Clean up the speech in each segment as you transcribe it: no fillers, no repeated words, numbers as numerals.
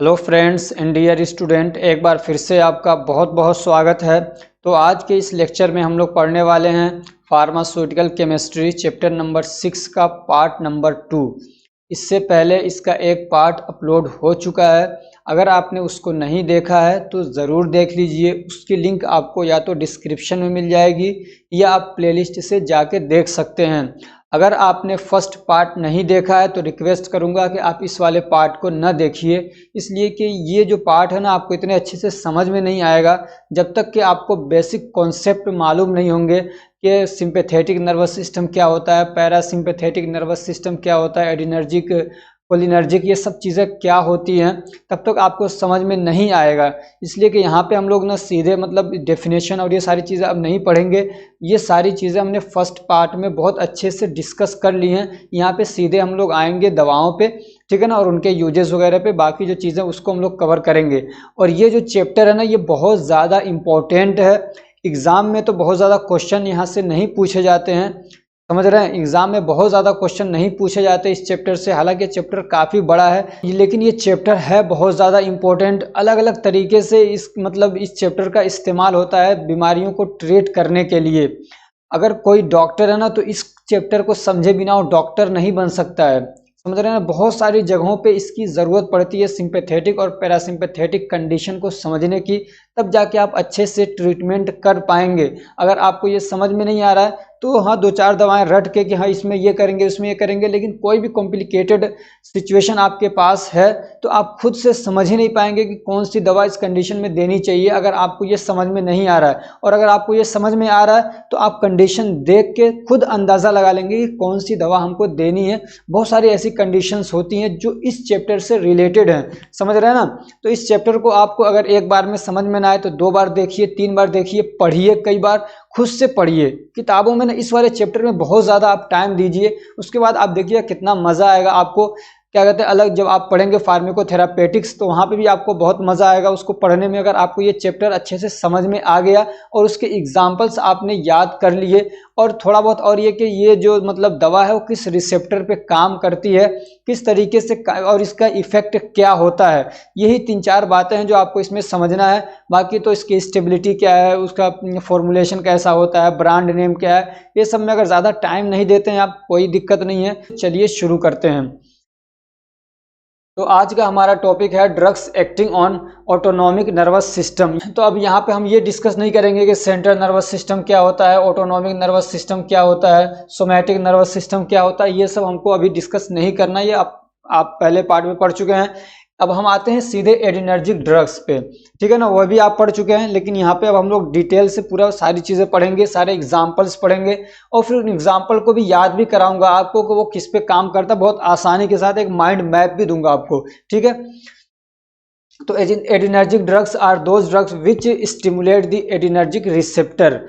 Hello friends and dear student, एक बार फिर से आपका बहुत बहुत स्वागत है। तो आज के इस लेक्चर में हम लोग पढ़ने वाले हैं फार्मास्यूटिकल केमिस्ट्री चैप्टर नंबर 6 का पार्ट नंबर 2। इससे पहले इसका एक पार्ट अपलोड हो चुका है। अगर आपने उसको नहीं देखा है तो ज़रूर देख लीजिए। उसकी लिंक आपको या तो डिस्क्रिप्शन में मिल जाएगी या आप प्लेलिस्ट से जाके देख सकते हैं। अगर आपने फर्स्ट पार्ट नहीं देखा है तो रिक्वेस्ट करूंगा कि आप इस वाले पार्ट को न देखिए, इसलिए कि ये जो पार्ट है ना आपको इतने अच्छे से समझ में नहीं आएगा जब तक कि आपको बेसिक कॉन्सेप्ट मालूम नहीं होंगे कि सिंपैथेटिक नर्वस सिस्टम क्या होता है, पैरासिम्पैथेटिक नर्वस सिस्टम क्या होता है, एडिनर्जिक, कोलिनर्जिक, ये सब चीज़ें क्या होती हैं, तब तक आपको समझ में नहीं आएगा। इसलिए कि यहाँ पे हम लोग ना सीधे मतलब डेफिनेशन और ये सारी चीज़ें अब नहीं पढ़ेंगे। ये सारी चीज़ें हमने फर्स्ट पार्ट में बहुत अच्छे से डिस्कस कर ली हैं। यहाँ पे सीधे हम लोग आएंगे दवाओं पे, ठीक है ना, और उनके यूजेस वगैरह पे। बाकी जो चीज़ें उसको हम लोग कवर करेंगे। और ये जो चैप्टर है ना ये बहुत ज़्यादा इम्पोर्टेंट है। एग्ज़ाम में तो बहुत ज़्यादा क्वेश्चन यहाँ से नहीं पूछे जाते हैं, समझ रहे हैं। एग्जाम में बहुत ज़्यादा क्वेश्चन नहीं पूछे जाते इस चैप्टर से। हालांकि चैप्टर काफ़ी बड़ा है लेकिन ये चैप्टर है बहुत ज़्यादा इम्पोर्टेंट। अलग अलग तरीके से इस चैप्टर का इस्तेमाल होता है बीमारियों को ट्रीट करने के लिए। अगर कोई डॉक्टर है ना तो इस चैप्टर को समझे बिना वो डॉक्टर नहीं बन सकता है, समझ रहे हैं ना। बहुत सारी जगहों पे इसकी ज़रूरत पड़ती है सिंपैथेटिक और पैरासिम्पैथेटिक कंडीशन को समझने की, तब जाके आप अच्छे से ट्रीटमेंट कर पाएंगे। अगर आपको ये समझ में नहीं आ रहा है तो हाँ दो चार दवाएं रट के कि हाँ इसमें ये करेंगे उसमें ये करेंगे, लेकिन कोई भी कॉम्प्लिकेटेड सिचुएशन आपके पास है तो आप खुद से समझ ही नहीं पाएंगे कि कौन सी दवा इस कंडीशन में देनी चाहिए, अगर आपको ये समझ में नहीं आ रहा है। और अगर आपको ये समझ में आ रहा है तो आप कंडीशन देख के खुद अंदाज़ा लगा लेंगे कि कौन सी दवा हमको देनी है। बहुत सारी ऐसी कंडीशंस होती हैं जो इस चैप्टर से रिलेटेड हैं, समझ रहे हैं ना। तो इस चैप्टर को आपको अगर एक बार में समझ में ना आए तो 2 बार देखिए, 3 बार देखिए, पढ़िए, कई बार खुद से पढ़िए किताबों में ना। इस वाले चैप्टर में बहुत ज़्यादा आप टाइम दीजिए, उसके बाद आप देखिए कितना मज़ा आएगा आपको। क्या कहते हैं, अलग जब आप पढ़ेंगे फार्माकोथेरापेटिक्स तो वहाँ पे भी आपको बहुत मज़ा आएगा उसको पढ़ने में। अगर आपको ये चैप्टर अच्छे से समझ में आ गया और उसके एग्जाम्पल्स आपने याद कर लिए और थोड़ा बहुत और ये कि ये जो मतलब दवा है वो किस रिसेप्टर पे काम करती है, किस तरीके से और इसका इफेक्ट क्या होता है, यही 3-4 बातें हैं जो आपको इसमें समझना है। बाकी तो इसकी स्टेबिलिटी क्या है, उसका फॉर्मुलेशन कैसा होता है, ब्रांड नेम क्या है, ये सब में अगर ज़्यादा टाइम नहीं देते हैं आप कोई दिक्कत नहीं है। चलिए शुरू करते हैं। तो आज का हमारा टॉपिक है drugs acting on autonomic nervous system. तो अब यहाँ पे हम ये डिस्कस नहीं करेंगे कि सेंट्रल नर्वस सिस्टम क्या होता है, ऑटोनॉमिक नर्वस सिस्टम क्या होता है, सोमैटिक नर्वस सिस्टम क्या होता है, ये सब हमको अभी डिस्कस नहीं करना। ये आप पहले पार्ट में पढ़ चुके हैं। अब हम आते हैं सीधे एडिनर्जिक ड्रग्स पे, ठीक है ना, वह भी आप पढ़ चुके हैं। लेकिन यहाँ पे अब हम लोग डिटेल से पूरा सारी चीज़ें पढ़ेंगे, सारे एग्जाम्पल्स पढ़ेंगे और फिर उन एग्जाम्पल को भी याद भी कराऊंगा आपको कि वो किस पे काम करता है। बहुत आसानी के साथ एक माइंड मैप भी दूंगा आपको, ठीक है। तो adrenergic drugs are those drugs which stimulate the adrenergic receptor.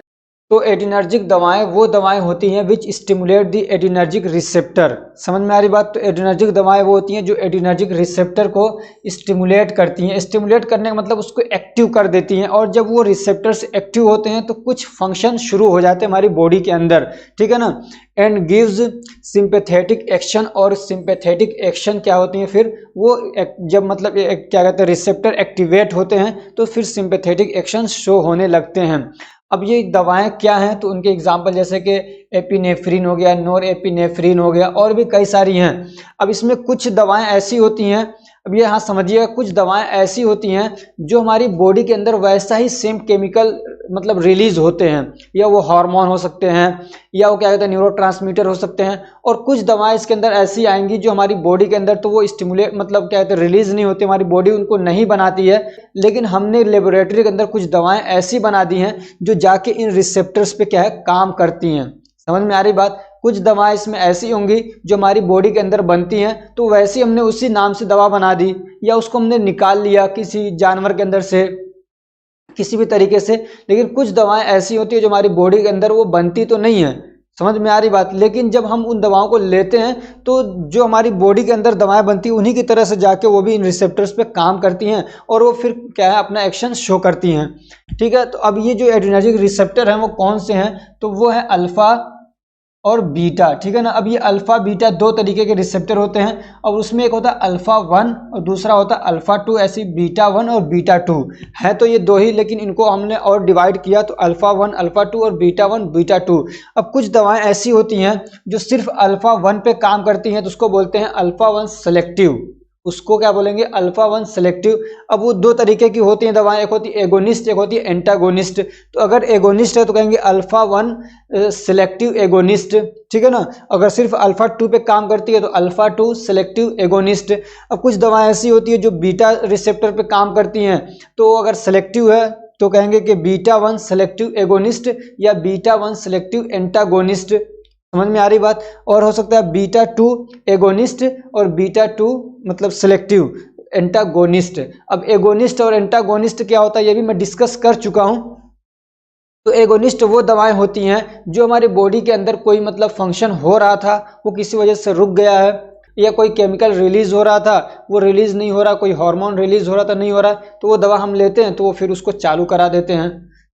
तो एडिनर्जिक दवाएं वो दवाएं होती हैं which stimulate the adrenergic receptor. समझ में आ रही बात। तो एडिनर्जिक दवाएं वो होती हैं जो एडिनर्जिक रिसेप्टर को स्टिमुलेट करती हैं। स्टिमुलेट करने का मतलब उसको एक्टिव कर देती हैं, और जब वो रिसेप्टर्स एक्टिव होते हैं तो कुछ फंक्शन शुरू हो जाते हैं हमारी बॉडी के अंदर, ठीक है ना। And gives sympathetic action. और सिंपैथेटिक एक्शन क्या होती है, फिर वो जब मतलब क्या कहते हैं रिसेप्टर एक्टिवेट होते हैं तो फिर सिंपैथेटिक एक्शन शो होने लगते हैं। अब ये दवाएं क्या हैं तो उनके एग्जाम्पल जैसे कि एपिनेफ्रिन हो गया, नोर एपिनेफ्रिन हो गया, और भी कई सारी हैं। अब इसमें कुछ दवाएं ऐसी होती हैं, अब ये यहाँ समझिएगा, कुछ दवाएं ऐसी होती हैं जो हमारी बॉडी के अंदर वैसा ही सेम केमिकल मतलब रिलीज होते हैं, या वो हार्मोन हो सकते हैं या वो क्या कहते हैं न्यूरोट्रांसमीटर हो सकते हैं। और कुछ दवाएं इसके अंदर ऐसी आएंगी जो हमारी बॉडी के अंदर तो वो स्टिमुलेट मतलब क्या कहते हैं रिलीज नहीं होती, हमारी बॉडी उनको नहीं बनाती है। लेकिन हमने लेबोरेटरी के अंदर कुछ दवाएं ऐसी बना दी हैं जो जाके इन रिसेप्टर्स पे क्या है काम करती हैं। समझ में आ रही बात। कुछ दवाएं इसमें ऐसी होंगी जो हमारी बॉडी के अंदर बनती हैं तो वैसे हमने उसी नाम से दवा बना दी, या उसको हमने निकाल लिया किसी जानवर के अंदर से किसी भी तरीके से। लेकिन कुछ दवाएं ऐसी होती है जो हमारी बॉडी के अंदर वो बनती तो नहीं है, समझ में आ रही बात। लेकिन जब हम उन दवाओं को लेते हैं तो जो हमारी बॉडी के अंदर दवाएं बनती हैं उन्हीं की तरह से जाके वो भी इन रिसेप्टर्स पे काम करती हैं और वो फिर क्या है अपना एक्शन शो करती हैं, ठीक है। तो अब ये जो एड्रेनर्जिक रिसेप्टर हैं वो कौन से हैं, तो वो है अल्फा और बीटा, ठीक है ना। अब ये अल्फा बीटा दो तरीके के रिसेप्टर होते हैं और उसमें एक होता है अल्फा 1 और दूसरा होता है अल्फा 2, ऐसी बीटा 1 और बीटा 2 है तो ये दो ही, लेकिन इनको हमने और डिवाइड किया तो अल्फा 1 अल्फा 2 और बीटा 1 बीटा 2। अब कुछ दवाएं ऐसी होती हैं जो सिर्फ अल्फा 1 पे काम करती हैं तो उसको बोलते हैं अल्फा 1 सेलेक्टिव, उसको क्या बोलेंगे अल्फा 1 सेलेक्टिव। अब वो दो तरीके की होती हैं दवाएं, एक होती है एगोनिस्ट, एक होती है एंटागोनिस्ट। तो अगर एगोनिस्ट है तो कहेंगे अल्फा 1 सेलेक्टिव एगोनिस्ट, ठीक है ना। अगर सिर्फ अल्फा 2 पे काम करती है तो अल्फा 2 सेलेक्टिव एगोनिस्ट। अब कुछ दवाएं ऐसी होती है जो बीटा रिसेप्टर पे काम करती हैं तो अगर सेलेक्टिव है तो कहेंगे कि बीटा 1 सेलेक्टिव एगोनिस्ट या बीटा 1 सेलेक्टिव एंटागोनिस्ट। समझ में आ रही बात। और हो सकता है बीटा 2 एगोनिस्ट और बीटा 2 मतलब सेलेक्टिव एंटागोनिस्ट। अब एगोनिस्ट और एंटागोनिस्ट क्या होता है ये भी मैं डिस्कस कर चुका हूं। तो एगोनिस्ट वो दवाएं होती हैं जो हमारी बॉडी के अंदर कोई मतलब फंक्शन हो रहा था वो किसी वजह से रुक गया है, या कोई केमिकल रिलीज हो रहा था वो रिलीज नहीं हो रहा, कोई हार्मोन रिलीज हो रहा था नहीं हो रहा, तो वो दवा हम लेते हैं तो वो फिर उसको चालू करा देते हैं।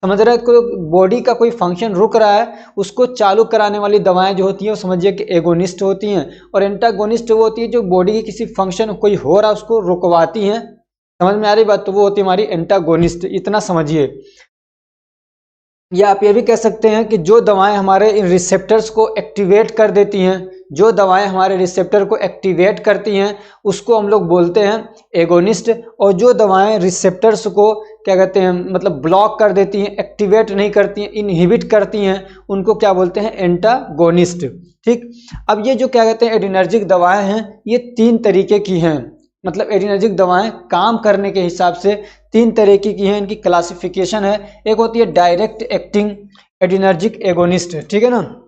समझ रहे हैं, कोई बॉडी का कोई फंक्शन रुक रहा है उसको चालू कराने वाली दवाएं जो होती हैं वो समझिए कि एगोनिस्ट होती हैं। और एंटागोनिस्ट वो होती है जो बॉडी की किसी फंक्शन कोई हो रहा है उसको रुकवाती हैं। समझ में आ रही बात, तो वो होती है हमारी एंटागोनिस्ट, इतना समझिए। या आप ये भी कह सकते हैं कि जो दवाएं हमारे इन रिसेप्टर्स को एक्टिवेट कर देती हैं, जो दवाएं हमारे रिसेप्टर को एक्टिवेट करती हैं उसको हम लोग बोलते हैं एगोनिस्ट। और जो दवाएं रिसेप्टर्स को क्या कहते हैं मतलब ब्लॉक कर देती हैं, एक्टिवेट नहीं करती हैं, इनहिबिट करती हैं, उनको क्या बोलते हैं एंटागोनिस्ट। ठीक, अब ये जो क्या कहते हैं एडिनर्जिक दवाएं हैं ये 3 तरीके की हैं। मतलब एडिनर्जिक दवाएं काम करने के हिसाब से 3 तरीके की हैं, इनकी क्लासिफिकेशन है। एक होती है डायरेक्ट एक्टिंग एडिनर्जिक एगोनिस्ट, ठीक है ना।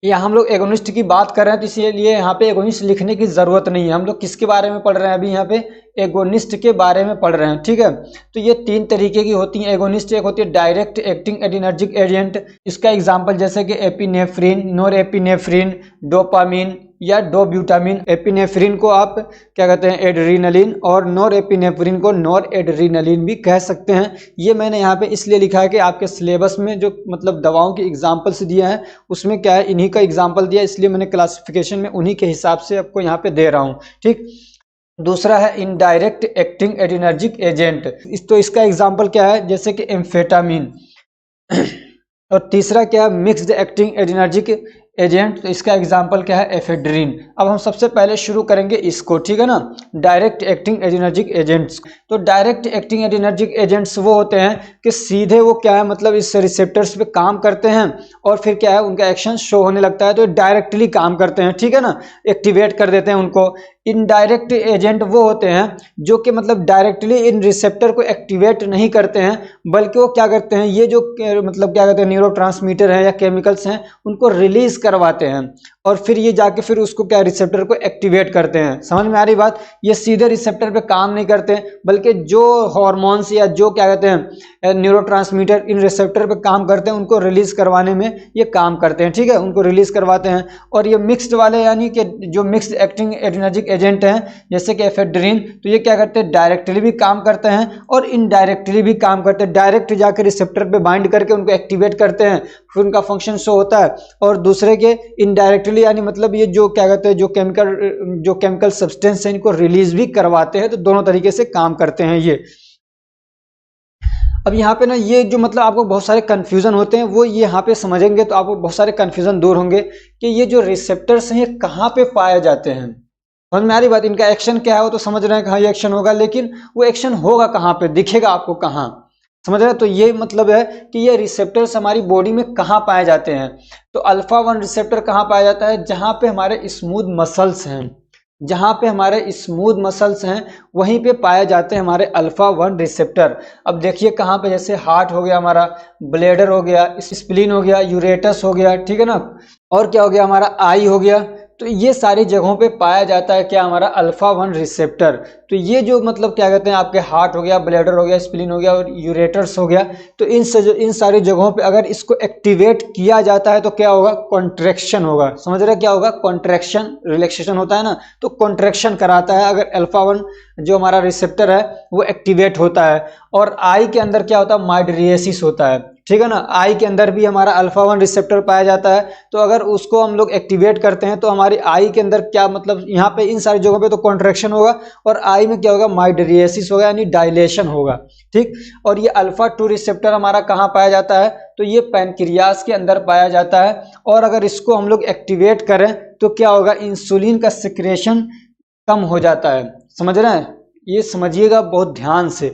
यहाँ हम लोग एगोनिस्ट की बात कर रहे हैं तो इसीलिए यहाँ पे एगोनिस्ट लिखने की जरूरत नहीं है। हम लोग किसके बारे में पढ़ रहे हैं अभी, यहाँ पे एगोनिस्ट के बारे में पढ़ रहे हैं, ठीक है। तो ये 3 तरीके की होती हैं एगोनिस्ट। एक होती है डायरेक्ट एक्टिंग एडिनर्जिक एजेंट, इसका एग्जांपल जैसे कि एपिनेफ्रिन, नोरेपिनेफ्रिन, डोपामिन या डोब्यूटामिन। एपिनेफ्रिन को आप क्या कहते हैं एड्रीनलिन और नोरेपिनेफ्रिन को नॉर एड्रीनलिन भी कह सकते हैं। ये मैंने यहाँ पे इसलिए लिखा है कि आपके सिलेबस में जो मतलब दवाओं की एग्जाम्पल्स दिया है उसमें क्या है इन्हीं का एग्जाम्पल दिया, इसलिए मैंने क्लासिफिकेशन में उन्हीं के हिसाब से आपको यहाँ पे दे रहा हूँ, ठीक। दूसरा है इनडायरेक्ट एक्टिंग एडिनर्जिक एजेंट, तो इसका एग्जाम्पल क्या है जैसे कि एम्फेटामिन। और तीसरा क्या है मिक्स्ड एक्टिंग एडिनर्जिक एजेंट, तो इसका एग्जाम्पल क्या है एफेड्रिन। अब हम सबसे पहले शुरू करेंगे इसको, ठीक है ना, डायरेक्ट एक्टिंग एडिनर्जिक एजेंट्स। तो डायरेक्ट एक्टिंग एडिनर्जिक एजेंट्स वो होते हैं कि सीधे वो क्या है मतलब इस रिसेप्टर्स पे काम करते हैं और फिर क्या है उनका एक्शन शो होने लगता है तो डायरेक्टली काम करते हैं, ठीक है ना, एक्टिवेट कर देते हैं उनको। इनडायरेक्ट एजेंट वो होते हैं जो कि मतलब डायरेक्टली इन रिसेप्टर को एक्टिवेट नहीं करते हैं, बल्कि वो क्या करते हैं ये जो मतलब क्या कहते हैं न्यूरोट्रांसमीटर है या केमिकल्स हैं उनको रिलीज करवाते हैं और फिर ये जाके फिर उसको क्या रिसेप्टर को एक्टिवेट करते हैं। समझ में आ रही बात। ये सीधे रिसेप्टर पे काम नहीं करते बल्कि जो हार्मोन्स या जो क्या कहते हैं न्यूरोट्रांसमीटर इन रिसेप्टर पे काम करते हैं उनको रिलीज करवाने में ये काम करते हैं, ठीक है, उनको रिलीज करवाते हैं। और ये मिक्स्ड वाले यानी कि जो मिक्स्ड एक्टिंग एडिनर्जिक एजेंट हैं जैसे कि एफेड्रिन, तो ये क्या करते हैं डायरेक्टली भी काम करते हैं और इनडायरेक्टली भी काम करते हैं। डायरेक्ट जाकर रिसेप्टर पे बाइंड करके उनको एक्टिवेट करते हैं फिर उनका फंक्शन शो होता है, और दूसरे के इनडायरेक्टली यानी मतलब ये जो क्या कहते हैं जो केमिकल सब्सटेंस है इनको रिलीज भी करवाते हैं। तो दोनों तरीके से काम करते हैं ये। अब यहाँ पे ना ये जो मतलब आपको बहुत सारे कन्फ्यूजन होते हैं वो ये यहाँ पे समझेंगे तो आपको बहुत सारे कन्फ्यूजन दूर होंगे कि ये जो रिसेप्टर्स हैं ये कहाँ पे पाए जाते हैं। समझ में आ रही बात। इनका एक्शन क्या है वो तो समझ रहे हैं कहाँ ये एक्शन होगा, लेकिन वो एक्शन होगा कहाँ पे, दिखेगा आपको कहाँ, समझ रहे हैं। तो ये मतलब है कि ये रिसेप्टर्स हमारी बॉडी में कहाँ पाए जाते हैं। तो अल्फा 1 रिसेप्टर कहाँ पाया जाता है, जहाँ पे हमारे स्मूथ मसल्स हैं, जहाँ पे हमारे स्मूथ मसल्स हैं वहीं पे पाए जाते हैं हमारे अल्फा 1 रिसेप्टर। अब देखिए कहाँ पे, जैसे हार्ट हो गया हमारा, ब्लैडर हो गया, स्प्लीन हो गया, यूरेटस हो गया, ठीक है ना, और क्या हो गया हमारा आई हो गया। तो ये सारी जगहों पे पाया जाता है क्या हमारा अल्फा 1 रिसेप्टर। तो ये जो मतलब क्या कहते हैं आपके हार्ट हो गया, ब्लैडर हो गया, स्प्लीन हो गया और यूरेटर्स हो गया, तो इन सारी जगहों पे अगर इसको एक्टिवेट किया जाता है तो क्या होगा, कॉन्ट्रैक्शन होगा। समझ रहे क्या होगा, कॉन्ट्रैक्शन, रिलैक्सेशन होता है ना, तो कॉन्ट्रैक्शन कराता है अगर अल्फा 1 जो हमारा रिसेप्टर है वो एक्टिवेट होता है। और आई के अंदर क्या होता है, माइड्रिएसिस होता है, ठीक है ना। आई के अंदर भी हमारा अल्फा 1 रिसेप्टर पाया जाता है। तो अगर उसको हम लोग एक्टिवेट करते हैं तो हमारी आई के अंदर क्या मतलब यहाँ पे इन सारी जगहों पे तो कॉन्ट्रैक्शन होगा और आई में क्या होगा, माइड्रिएसिस होगा यानी डायलेशन होगा। ठीक, और ये अल्फा 2 रिसेप्टर हमारा कहाँ पाया जाता है, तो ये पैनक्रियास के अंदर पाया जाता है। और अगर इसको हम लोग एक्टिवेट करें तो क्या होगा, इंसुलिन का सिक्रेशन कम हो जाता है। समझ रहे हैं, ये समझिएगा बहुत ध्यान से।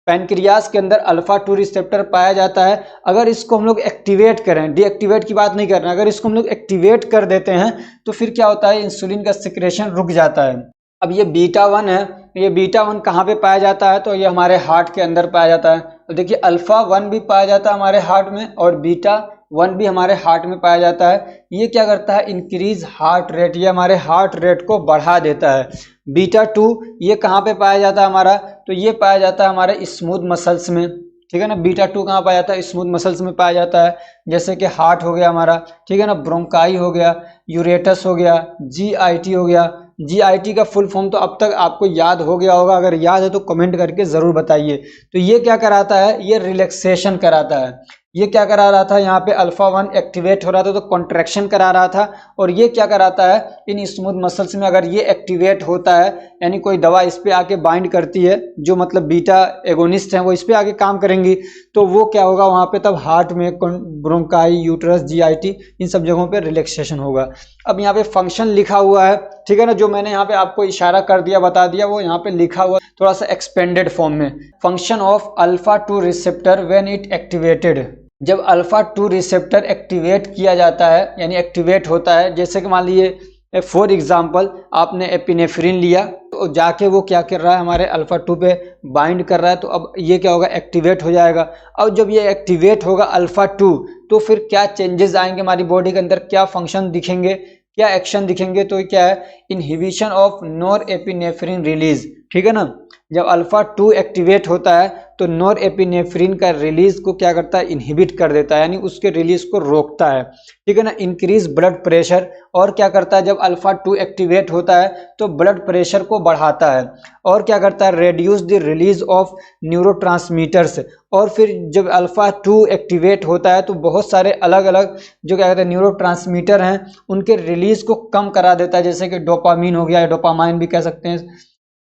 पैनक्रियास के अंदर अल्फा 2 रिसेप्टर पाया जाता है। अगर इसको हम लोग एक्टिवेट करें, डीएक्टिवेट की बात नहीं कर रहे हैं, अगर इसको हम लोग एक्टिवेट कर देते हैं तो फिर क्या होता है, इंसुलिन का सिक्रेशन रुक जाता है। अब ये बीटा 1 है, ये बीटा 1 कहाँ पे पाया जाता है, तो ये हमारे हार्ट के अंदर पाया जाता है। तो देखिए अल्फा 1 भी पाया जाता है हमारे हार्ट में और बीटा 1 भी हमारे हार्ट में पाया जाता है। ये क्या करता है, इंक्रीज हार्ट रेट, ये हमारे हार्ट रेट को बढ़ा देता है। बीटा 2 ये कहाँ पे पाया जाता है हमारा, तो ये पाया जाता है हमारे स्मूथ मसल्स में। ठीक है ना, बीटा 2 कहाँ पाया जाता है, स्मूथ मसल्स में पाया जाता है, जैसे कि हार्ट हो गया हमारा, ठीक है ना, ब्रोंकाई हो गया, यूरेटस हो गया, जीआईटी हो गया। जीआईटी का फुल फॉर्म तो अब तक आपको याद हो गया होगा, अगर याद है तो कमेंट करके ज़रूर बताइए। तो ये क्या कराता है, ये रिलैक्सेशन कराता है। ये क्या करा रहा था, यहाँ पे अल्फा 1 एक्टिवेट हो रहा था तो कॉन्ट्रैक्शन करा रहा था। और ये क्या कराता है, इन स्मूथ मसल्स में अगर ये एक्टिवेट होता है, यानी कोई दवा इस पे आके बाइंड करती है, जो मतलब बीटा एगोनिस्ट हैं वो इस पे आके काम करेंगी, तो वो क्या होगा वहाँ पे तब हार्ट में ब्रोंकाई, यूट्रस, जीआईटी इन सब जगहों पे रिलैक्सेशन होगा। अब यहाँ पे फंक्शन लिखा हुआ है, ठीक है ना, जो मैंने यहाँ पे आपको इशारा कर दिया, बता दिया, वो यहाँ पे लिखा हुआ थोड़ा सा एक्सपेंडेड फॉर्म में। Function of alpha 2 receptor when it activated, जब अल्फा 2 रिसेप्टर एक्टिवेट किया जाता है यानी एक्टिवेट होता है, जैसे कि मान लीजिए फॉर एग्जांपल आपने एपिनेफ्रिन लिया तो जाके वो क्या कर रहा है, हमारे अल्फा 2 पे बाइंड कर रहा है, तो अब ये क्या होगा, एक्टिवेट हो जाएगा। अब जब ये एक्टिवेट होगा अल्फा 2 तो फिर क्या चेंजेस आएंगे हमारी बॉडी के अंदर, क्या फंक्शन दिखेंगे, क्या एक्शन दिखेंगे, तो क्या है, inhibition of nor epinephrine release. ठीक है ना, जब अल्फा 2 एक्टिवेट होता है तो नॉर एपिनेफ्रिन का रिलीज को क्या करता है, इनहिबिट कर देता है, यानी उसके रिलीज को रोकता है। ठीक है ना, इंक्रीज ब्लड प्रेशर, और क्या करता है, जब अल्फा 2 एक्टिवेट होता है तो ब्लड प्रेशर को बढ़ाता है। और क्या करता है, reduce the release of neurotransmitters, और फिर जब अल्फा 2 एक्टिवेट होता है तो बहुत सारे अलग अलग जो क्या कहते हैं न्यूरोट्रांसमीटर हैं उनके रिलीज को कम करा देता है, जैसे कि डोपामीन हो गया, डोपामाइन भी कह सकते हैं,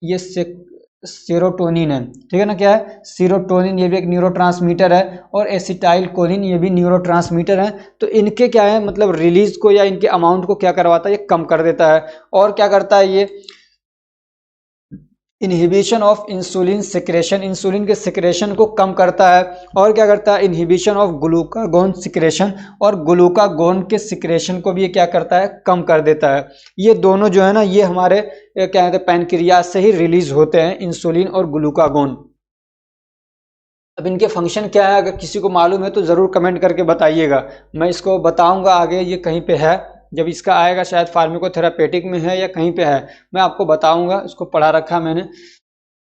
ये सेरोटोनिन है। ठीक है ना, क्या है, सीरोटोनिन, ये भी एक न्यूरोट्रांसमीटर है, और एसिटाइल कोलिन ये भी न्यूरोट्रांसमीटर है। तो इनके क्या है, मतलब रिलीज को या इनके अमाउंट को क्या करवाता है, ये कम कर देता है। और क्या करता है, ये inhibition of insulin secretion, insulin के सिक्रेशन को कम करता है। और क्या करता है, इनहिबिशन ऑफ ग्लूकागोन सिक्रेशन, और ग्लूकागोन के सिक्रेशन को भी ये क्या करता है, कम कर देता है। ये दोनों जो है ना, ये हमारे क्या कहते हैं, पैनक्रियास से ही रिलीज होते हैं, इंसुलिन और ग्लूकागोन। अब इनके फंक्शन क्या है, अगर किसी को मालूम है तो ज़रूर कमेंट करके बताइएगा, मैं इसको बताऊंगा आगे, ये कहीं पे है, जब इसका आएगा शायद फार्माकोथेरापेटिक में है या कहीं पे है, मैं आपको बताऊंगा, इसको पढ़ा रखा मैंने।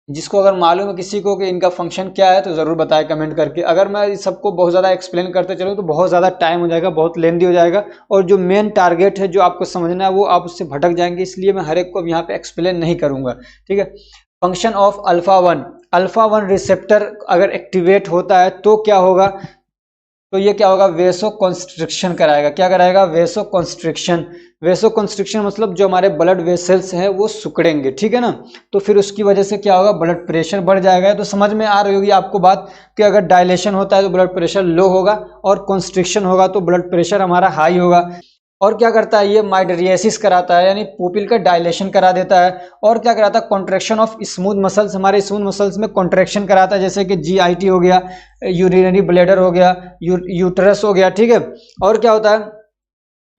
जिसको अगर मालूम है किसी को कि इनका फंक्शन क्या है तो ज़रूर बताएं कमेंट करके। अगर मैं इस सबको बहुत ज़्यादा एक्सप्लेन करते चलूँ तो बहुत ज़्यादा टाइम हो जाएगा, बहुत लेंदी हो जाएगा, और जो मेन टारगेट है जो आपको समझना है वो आप उससे भटक जाएंगे, इसलिए मैं हर एक को यहाँ पे एक्सप्लेन नहीं करूँगा। ठीक है, फंक्शन ऑफ अल्फा 1 रिसेप्टर अगर एक्टिवेट होता है तो क्या होगा, तो ये क्या होगा, वेसो कॉन्स्ट्रिक्शन कराएगा। क्या कराएगा, वेसो कॉन्स्ट्रिक्शन। वेसो कॉन्स्ट्रिक्शन मतलब जो हमारे ब्लड वेसल्स हैं वो सिकुड़ेंगे। ठीक है ना, तो फिर उसकी वजह से क्या होगा, ब्लड प्रेशर बढ़ जाएगा। तो समझ में आ रही होगी आपको बात कि अगर डायलेशन होता है तो ब्लड प्रेशर लो होगा, और कॉन्स्ट्रिक्शन होगा तो ब्लड प्रेशर हमारा हाई होगा। और क्या करता है, ये माइड्रिएसिस कराता है, यानी पुपिल का डायलेशन करा देता है। और क्या कराता है, कॉन्ट्रैक्शन ऑफ स्मूथ मसल्स, हमारे स्मूथ मसल्स में कॉन्ट्रैक्शन कराता है, जैसे कि जीआईटी हो गया, यूरिनरी ब्लैडर हो गया, यूट्रस हो गया। ठीक है, और क्या होता है,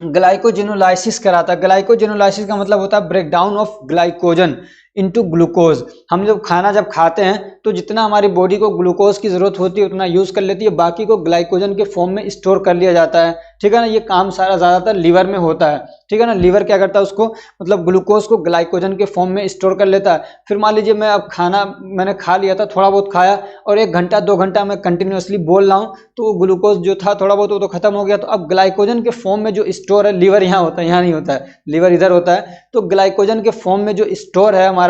ग्लाइकोजेनोलाइसिस कराता है। ग्लाइकोजेनोलाइसिस का मतलब होता है break down of glycogen into glucose. हम जब खाना खाते हैं तो जितना हमारी बॉडी को ग्लूकोज की जरूरत होती है उतना यूज कर लेती है, बाकी को ग्लाइकोजन के फॉर्म में स्टोर कर लिया जाता है। ठीक है ना, ये काम सारा ज्यादातर लीवर में होता है। ठीक है ना, लीवर क्या करता है, उसको मतलब ग्लूकोज को ग्लाइकोजन के फॉर्म में स्टोर कर लेता है। फिर मान लीजिए मैं अब खाना मैंने खा लिया था, थोड़ा बहुत खाया, और 1 घंटा 2 घंटा मैं कंटिन्यूअसली बोल रहा हूँ, तो ग्लूकोज जो था थोड़ा बहुत वो तो खत्म हो गया। तो अब ग्लाइकोजन के फॉर्म में जो स्टोर है, लीवर यहाँ होता है, यहाँ नहीं होता है, लीवर इधर होता है, तो ग्लाइकोजन के फॉर्म में जो स्टोर है हमारा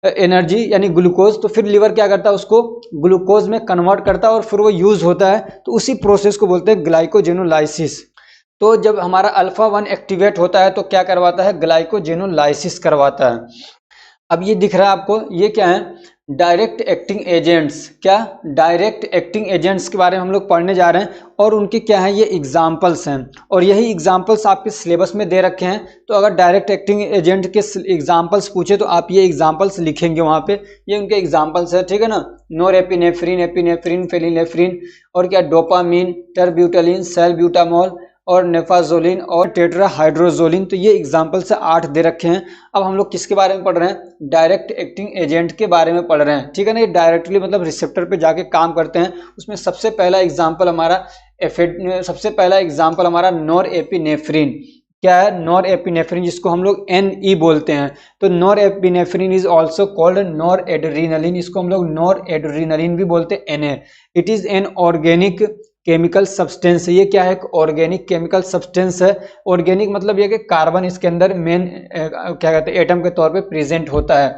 एनर्जी यानी ग्लूकोज, तो फिर लीवर क्या करता है, उसको ग्लूकोज में कन्वर्ट करता है और फिर वो यूज होता है, तो उसी प्रोसेस को बोलते हैं ग्लाइकोजेनोलाइसिस। तो जब हमारा अल्फा 1 एक्टिवेट होता है तो क्या करवाता है, ग्लाइकोजेनोलाइसिस करवाता है। अब ये दिख रहा है आपको, ये क्या है, डायरेक्ट एक्टिंग एजेंट्स। क्या, डायरेक्ट एक्टिंग एजेंट्स के बारे में हम लोग पढ़ने जा रहे हैं और उनके क्या है, ये एग्जाम्पल्स हैं और यही एग्जाम्पल्स आपके सिलेबस में दे रखे हैं। तो अगर डायरेक्ट एक्टिंग एजेंट के एग्जाम्पल्स पूछे तो आप ये एग्जाम्पल्स लिखेंगे वहाँ पे, ये उनके एग्जाम्पल्स है, ठीक है ना। नोरेपिनेफ्रिन, एपिनेफ्रिन, फेलिनेफ्रिन और क्या, डोपामीन, टर्ब्यूटालिन, सैलब्यूटामॉल और नेफाजोलिन और टेट्राहाइड्रोजोलिन। तो ये एग्जाम्पल से 8 दे रखे हैं। अब हम लोग किसके बारे में पढ़ रहे हैं, डायरेक्ट एक्टिंग एजेंट के बारे में पढ़ रहे हैं, ठीक है ना। ये डायरेक्टली मतलब रिसेप्टर पे जाके काम करते हैं। उसमें सबसे पहला एग्जाम्पल हमारा नॉरएपिनेफ्रिन। क्या है, नॉरएपिनेफ्रिन, जिसको हम लोग NE बोलते हैं। तो norepinephrine is also called noradrenaline, इसको हम लोग नॉरएड्रेनालिन भी बोलते हैं, NA। It is an organic chemical substance है। ये क्या है, एक ऑर्गेनिक केमिकल सब्सटेंस है। ऑर्गेनिक मतलब ये कि कार्बन इसके अंदर मेन क्या कहते हैं, एटम के तौर पे प्रेजेंट होता है।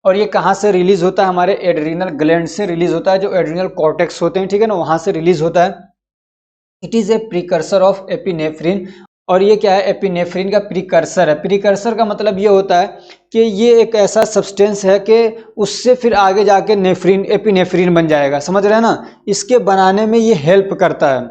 और ये कहाँ से रिलीज होता है, हमारे एड्रीनल ग्लैंड से रिलीज होता है, जो एड्रीनल कॉर्टेक्स होते हैं, ठीक है ना, वहां से रिलीज होता है। It is a precursor of epinephrine. और ये क्या है, एपिनेफ्रिन का प्रीकर्सर है। प्रीकर्सर का मतलब ये होता है कि ये एक ऐसा सब्सटेंस है कि उससे फिर आगे जाके नेफ्रिन, एपिनेफ्रिन बन जाएगा, समझ रहे हैं ना। इसके बनाने में ये हेल्प करता है।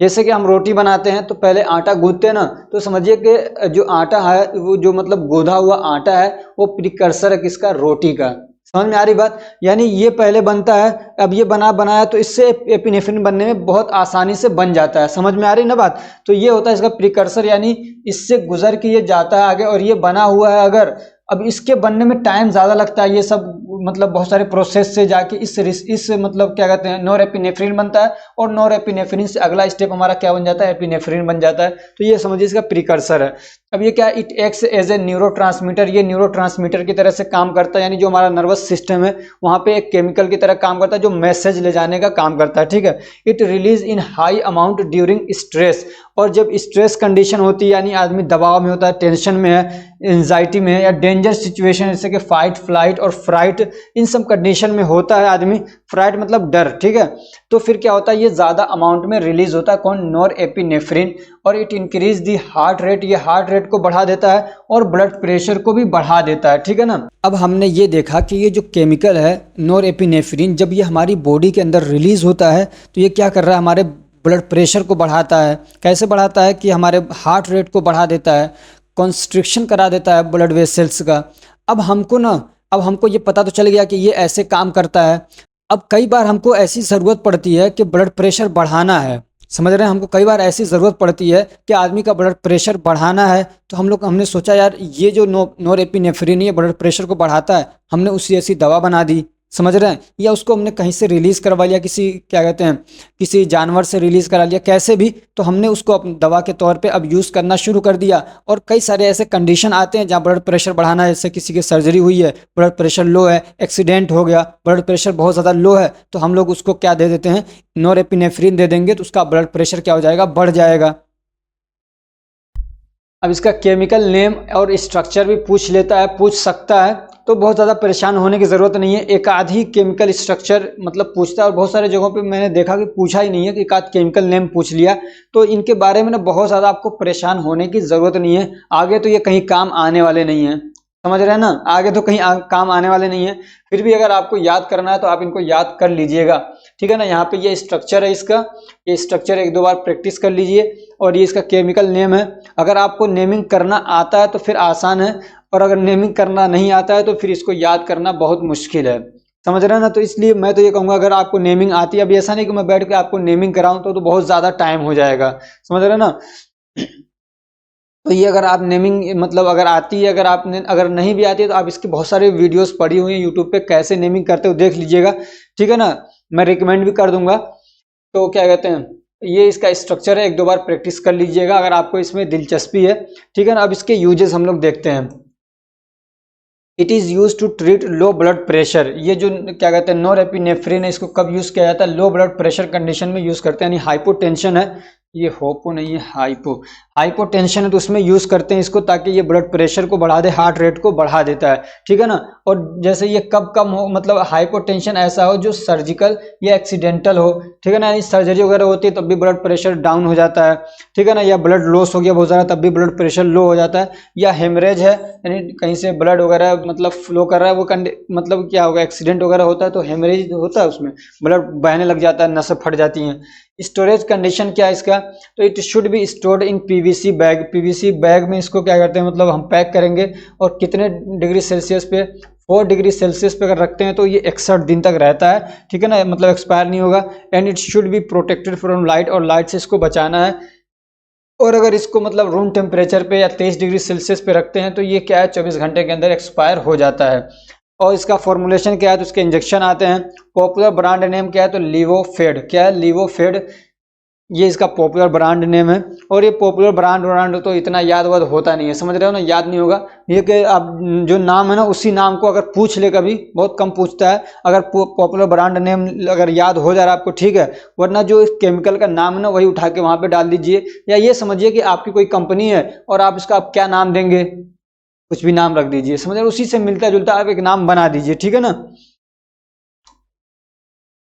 जैसे कि हम रोटी बनाते हैं तो पहले आटा गूंथते हैं ना, तो समझिए कि जो आटा है, वो जो मतलब गोधा हुआ आटा है, वो प्रीकर्सर है किसका, रोटी का। समझ में आ रही बात, यानी ये पहले बनता है, अब ये बनाया तो इससे एपिनेफ्रिन बनने में बहुत आसानी से बन जाता है। समझ में आ रही ना बात। तो ये होता है इसका प्रीकर्सर, यानी इससे गुजर के ये जाता है आगे और ये बना हुआ है। अगर अब इसके बनने में टाइम ज़्यादा लगता है, ये सब मतलब बहुत सारे प्रोसेस से जाके इस मतलब क्या कहते हैं, नॉरएपिनेफ्रिन बनता है और नॉरएपिनेफ्रिन से अगला स्टेप हमारा क्या बन जाता है, एपिनेफ्रिन बन जाता है। तो ये समझिए इसका प्रीकर्सर है। अब ये क्या है, it acts as a neurotransmitter, ये न्यूरोट्रांसमीटर की तरह से काम करता है, यानी जो हमारा नर्वस सिस्टम है वहाँ पे एक केमिकल की तरह काम करता है जो मैसेज ले जाने का काम करता है, ठीक है। It release in high amount during stress, और जब स्ट्रेस कंडीशन होती है, यानी आदमी दबाव में होता है, टेंशन में है, एंजाइटी में है, या डेंजर सिचुएशन जैसे कि फाइट, फ्लाइट और फ्राइट, इन सब कंडीशन में होता है आदमी, फ्राइट मतलब डर, ठीक है। तो फिर क्या होता है, ये ज्यादा अमाउंट में रिलीज होता है, कौन, नॉरएपिनेफ्रिन। और it increase the heart rate, ये हार्ट रेट को बढ़ा देता है और ब्लड प्रेशर को भी बढ़ा देता है, ठीक है ना। अब हमने ये देखा कि ये जो केमिकल है नॉरएपिनेफ्रिन, जब ये हमारी बॉडी के अंदर रिलीज होता है तो ये क्या कर रहा है, हमारे ब्लड प्रेशर को बढ़ाता है। कैसे बढ़ाता है कि हमारे हार्ट रेट को बढ़ा देता है, कॉन्स्ट्रिक्शन करा देता है ब्लड वेसल्स का। अब हमको ये पता तो चल गया कि ये ऐसे काम करता है। अब कई बार हमको ऐसी ज़रूरत पड़ती है कि ब्लड प्रेशर बढ़ाना है, समझ रहे हैं, हमको कई बार ऐसी ज़रूरत पड़ती है कि आदमी का ब्लड प्रेशर बढ़ाना है। तो हमने सोचा यार ये जो नॉरएपिनेफ्रिन ये ब्लड प्रेशर को बढ़ाता है, हमने उसी ऐसी दवा बना दी, समझ रहे हैं, या उसको हमने कहीं से रिलीज करवा लिया, किसी क्या कहते हैं, किसी जानवर से रिलीज करा लिया, कैसे भी, तो हमने उसको अपनी दवा के तौर पे अब यूज़ करना शुरू कर दिया। और कई सारे ऐसे कंडीशन आते हैं जहाँ ब्लड प्रेशर बढ़ाना है, जैसे किसी की सर्जरी हुई है, ब्लड प्रेशर लो है, एक्सीडेंट हो गया, ब्लड प्रेशर बहुत ज़्यादा लो है, तो हम लोग उसको क्या दे देते हैं, नॉरएपिनेफ्रिन दे देंगे, तो उसका ब्लड प्रेशर क्या हो जाएगा, बढ़ जाएगा। अब इसका केमिकल नेम और स्ट्रक्चर भी पूछ सकता है, तो बहुत ज़्यादा परेशान होने की ज़रूरत नहीं है। एक आध ही केमिकल स्ट्रक्चर मतलब पूछता है, और बहुत सारे जगहों पे मैंने देखा कि पूछा ही नहीं है, कि एक आध केमिकल नेम पूछ लिया। तो इनके बारे में ना बहुत ज़्यादा आपको परेशान होने की ज़रूरत नहीं है, आगे तो ये कहीं काम आने वाले नहीं है, समझ रहे हैं ना, आगे तो कहीं काम आने वाले नहीं है। फिर भी अगर आपको याद करना है तो आप इनको याद कर लीजिएगा, ठीक है ना। यहाँ पे ये स्ट्रक्चर है इसका, ये स्ट्रक्चर एक दो बार प्रैक्टिस कर लीजिए। और ये इसका केमिकल नेम है। अगर आपको नेमिंग करना आता है तो फिर आसान है, और अगर नेमिंग करना नहीं आता है तो फिर इसको याद करना बहुत मुश्किल है, समझ रहे हैं ना। तो इसलिए मैं तो ये कहूँगा, अगर आपको नेमिंग आती है, अभी ऐसा नहीं कि मैं बैठ के आपको नेमिंग कराऊँ तो बहुत ज़्यादा टाइम हो जाएगा, समझ रहे हैं ना। तो ये अगर आप नेमिंग मतलब अगर आती है, अगर नहीं भी आती है तो आप इसके बहुत सारे वीडियोस पड़ी हुई हैं यूट्यूब पे, कैसे नेमिंग करते हो देख लीजिएगा, ठीक है ना। मैं रिकमेंड भी कर दूंगा। तो क्या कहते हैं, ये इसका स्ट्रक्चर है, एक दो बार प्रैक्टिस कर लीजिएगा अगर आपको इसमें दिलचस्पी है, ठीक है ना। अब इसके यूजेस हम लोग देखते हैं। It is use to treat low blood pressure, ये जो क्या कहते हैं नॉरएपिनेफ्रिन है, इसको कब यूज़ किया जाता है, लो ब्लड प्रेशर कंडीशन में यूज़ करते हैं, यानी हाइपोटेंशन है ये होपो नहीं है, हाइपो। हाइपोटेंशन है तो उसमें यूज करते हैं इसको, ताकि ये ब्लड प्रेशर को बढ़ा दे, हार्ट रेट को बढ़ा देता है, ठीक है ना। और जैसे ये कब कम हो, मतलब हाइपोटेंशन ऐसा हो जो सर्जिकल या एक्सीडेंटल हो, ठीक है ना, यानी सर्जरी वगैरह होती है तब भी ब्लड प्रेशर डाउन हो जाता है, ठीक है ना, या ब्लड लॉस हो गया बहुत ज़्यादा तब भी ब्लड प्रेशर लो हो जाता है, या हेमरेज है यानी कहीं से ब्लड वगैरह मतलब फ्लो कर रहा है, वो मतलब क्या होगा, एक्सीडेंट वगैरह होता है तो हेमरेज होता है, उसमें ब्लड बहने लग जाता है, नसें फट जाती हैं। स्टोरेज कंडीशन क्या है इसका, तो it should be stored in PVC bag. PVC bag में इसको क्या करते हैं, मतलब हम पैक करेंगे, और कितने डिग्री सेल्सियस पे, 4 डिग्री सेल्सियस पे अगर रखते हैं तो ये 61 दिन तक रहता है, ठीक है ना, मतलब एक्सपायर नहीं होगा। And it should be protected from light, और लाइट से इसको बचाना है। और अगर इसको मतलब रूम टेम्परेचर पे या 23 डिग्री सेल्सियस पे रखते हैं तो ये क्या है, 24 घंटे के अंदर एक्सपायर हो जाता है। और इसका फॉर्मुलेशन क्या है, तो इसके इंजेक्शन आते हैं। पॉपुलर ब्रांड नेम क्या है, तो लिवोफेड। क्या है, लिवोफेड, ये इसका पॉपुलर ब्रांड नेम है। और ये पॉपुलर ब्रांड तो इतना याद वाद होता नहीं है, समझ रहे हो ना, याद नहीं होगा ये कि आप जो नाम है ना उसी नाम को अगर पूछ ले, कभी बहुत कम पूछता है। अगर पॉपुलर ब्रांड नेम अगर याद हो जा रहा है आपको, ठीक है, वरना जो इस केमिकल का नाम है ना वही उठा के वहां पे डाल दीजिए। या ये समझिए कि आपकी कोई कंपनी है और आप इसका आप क्या नाम देंगे, कुछ भी नाम रख दीजिए, समझ रहे, उसी से मिलता जुलता आप एक नाम बना दीजिए, ठीक है ना।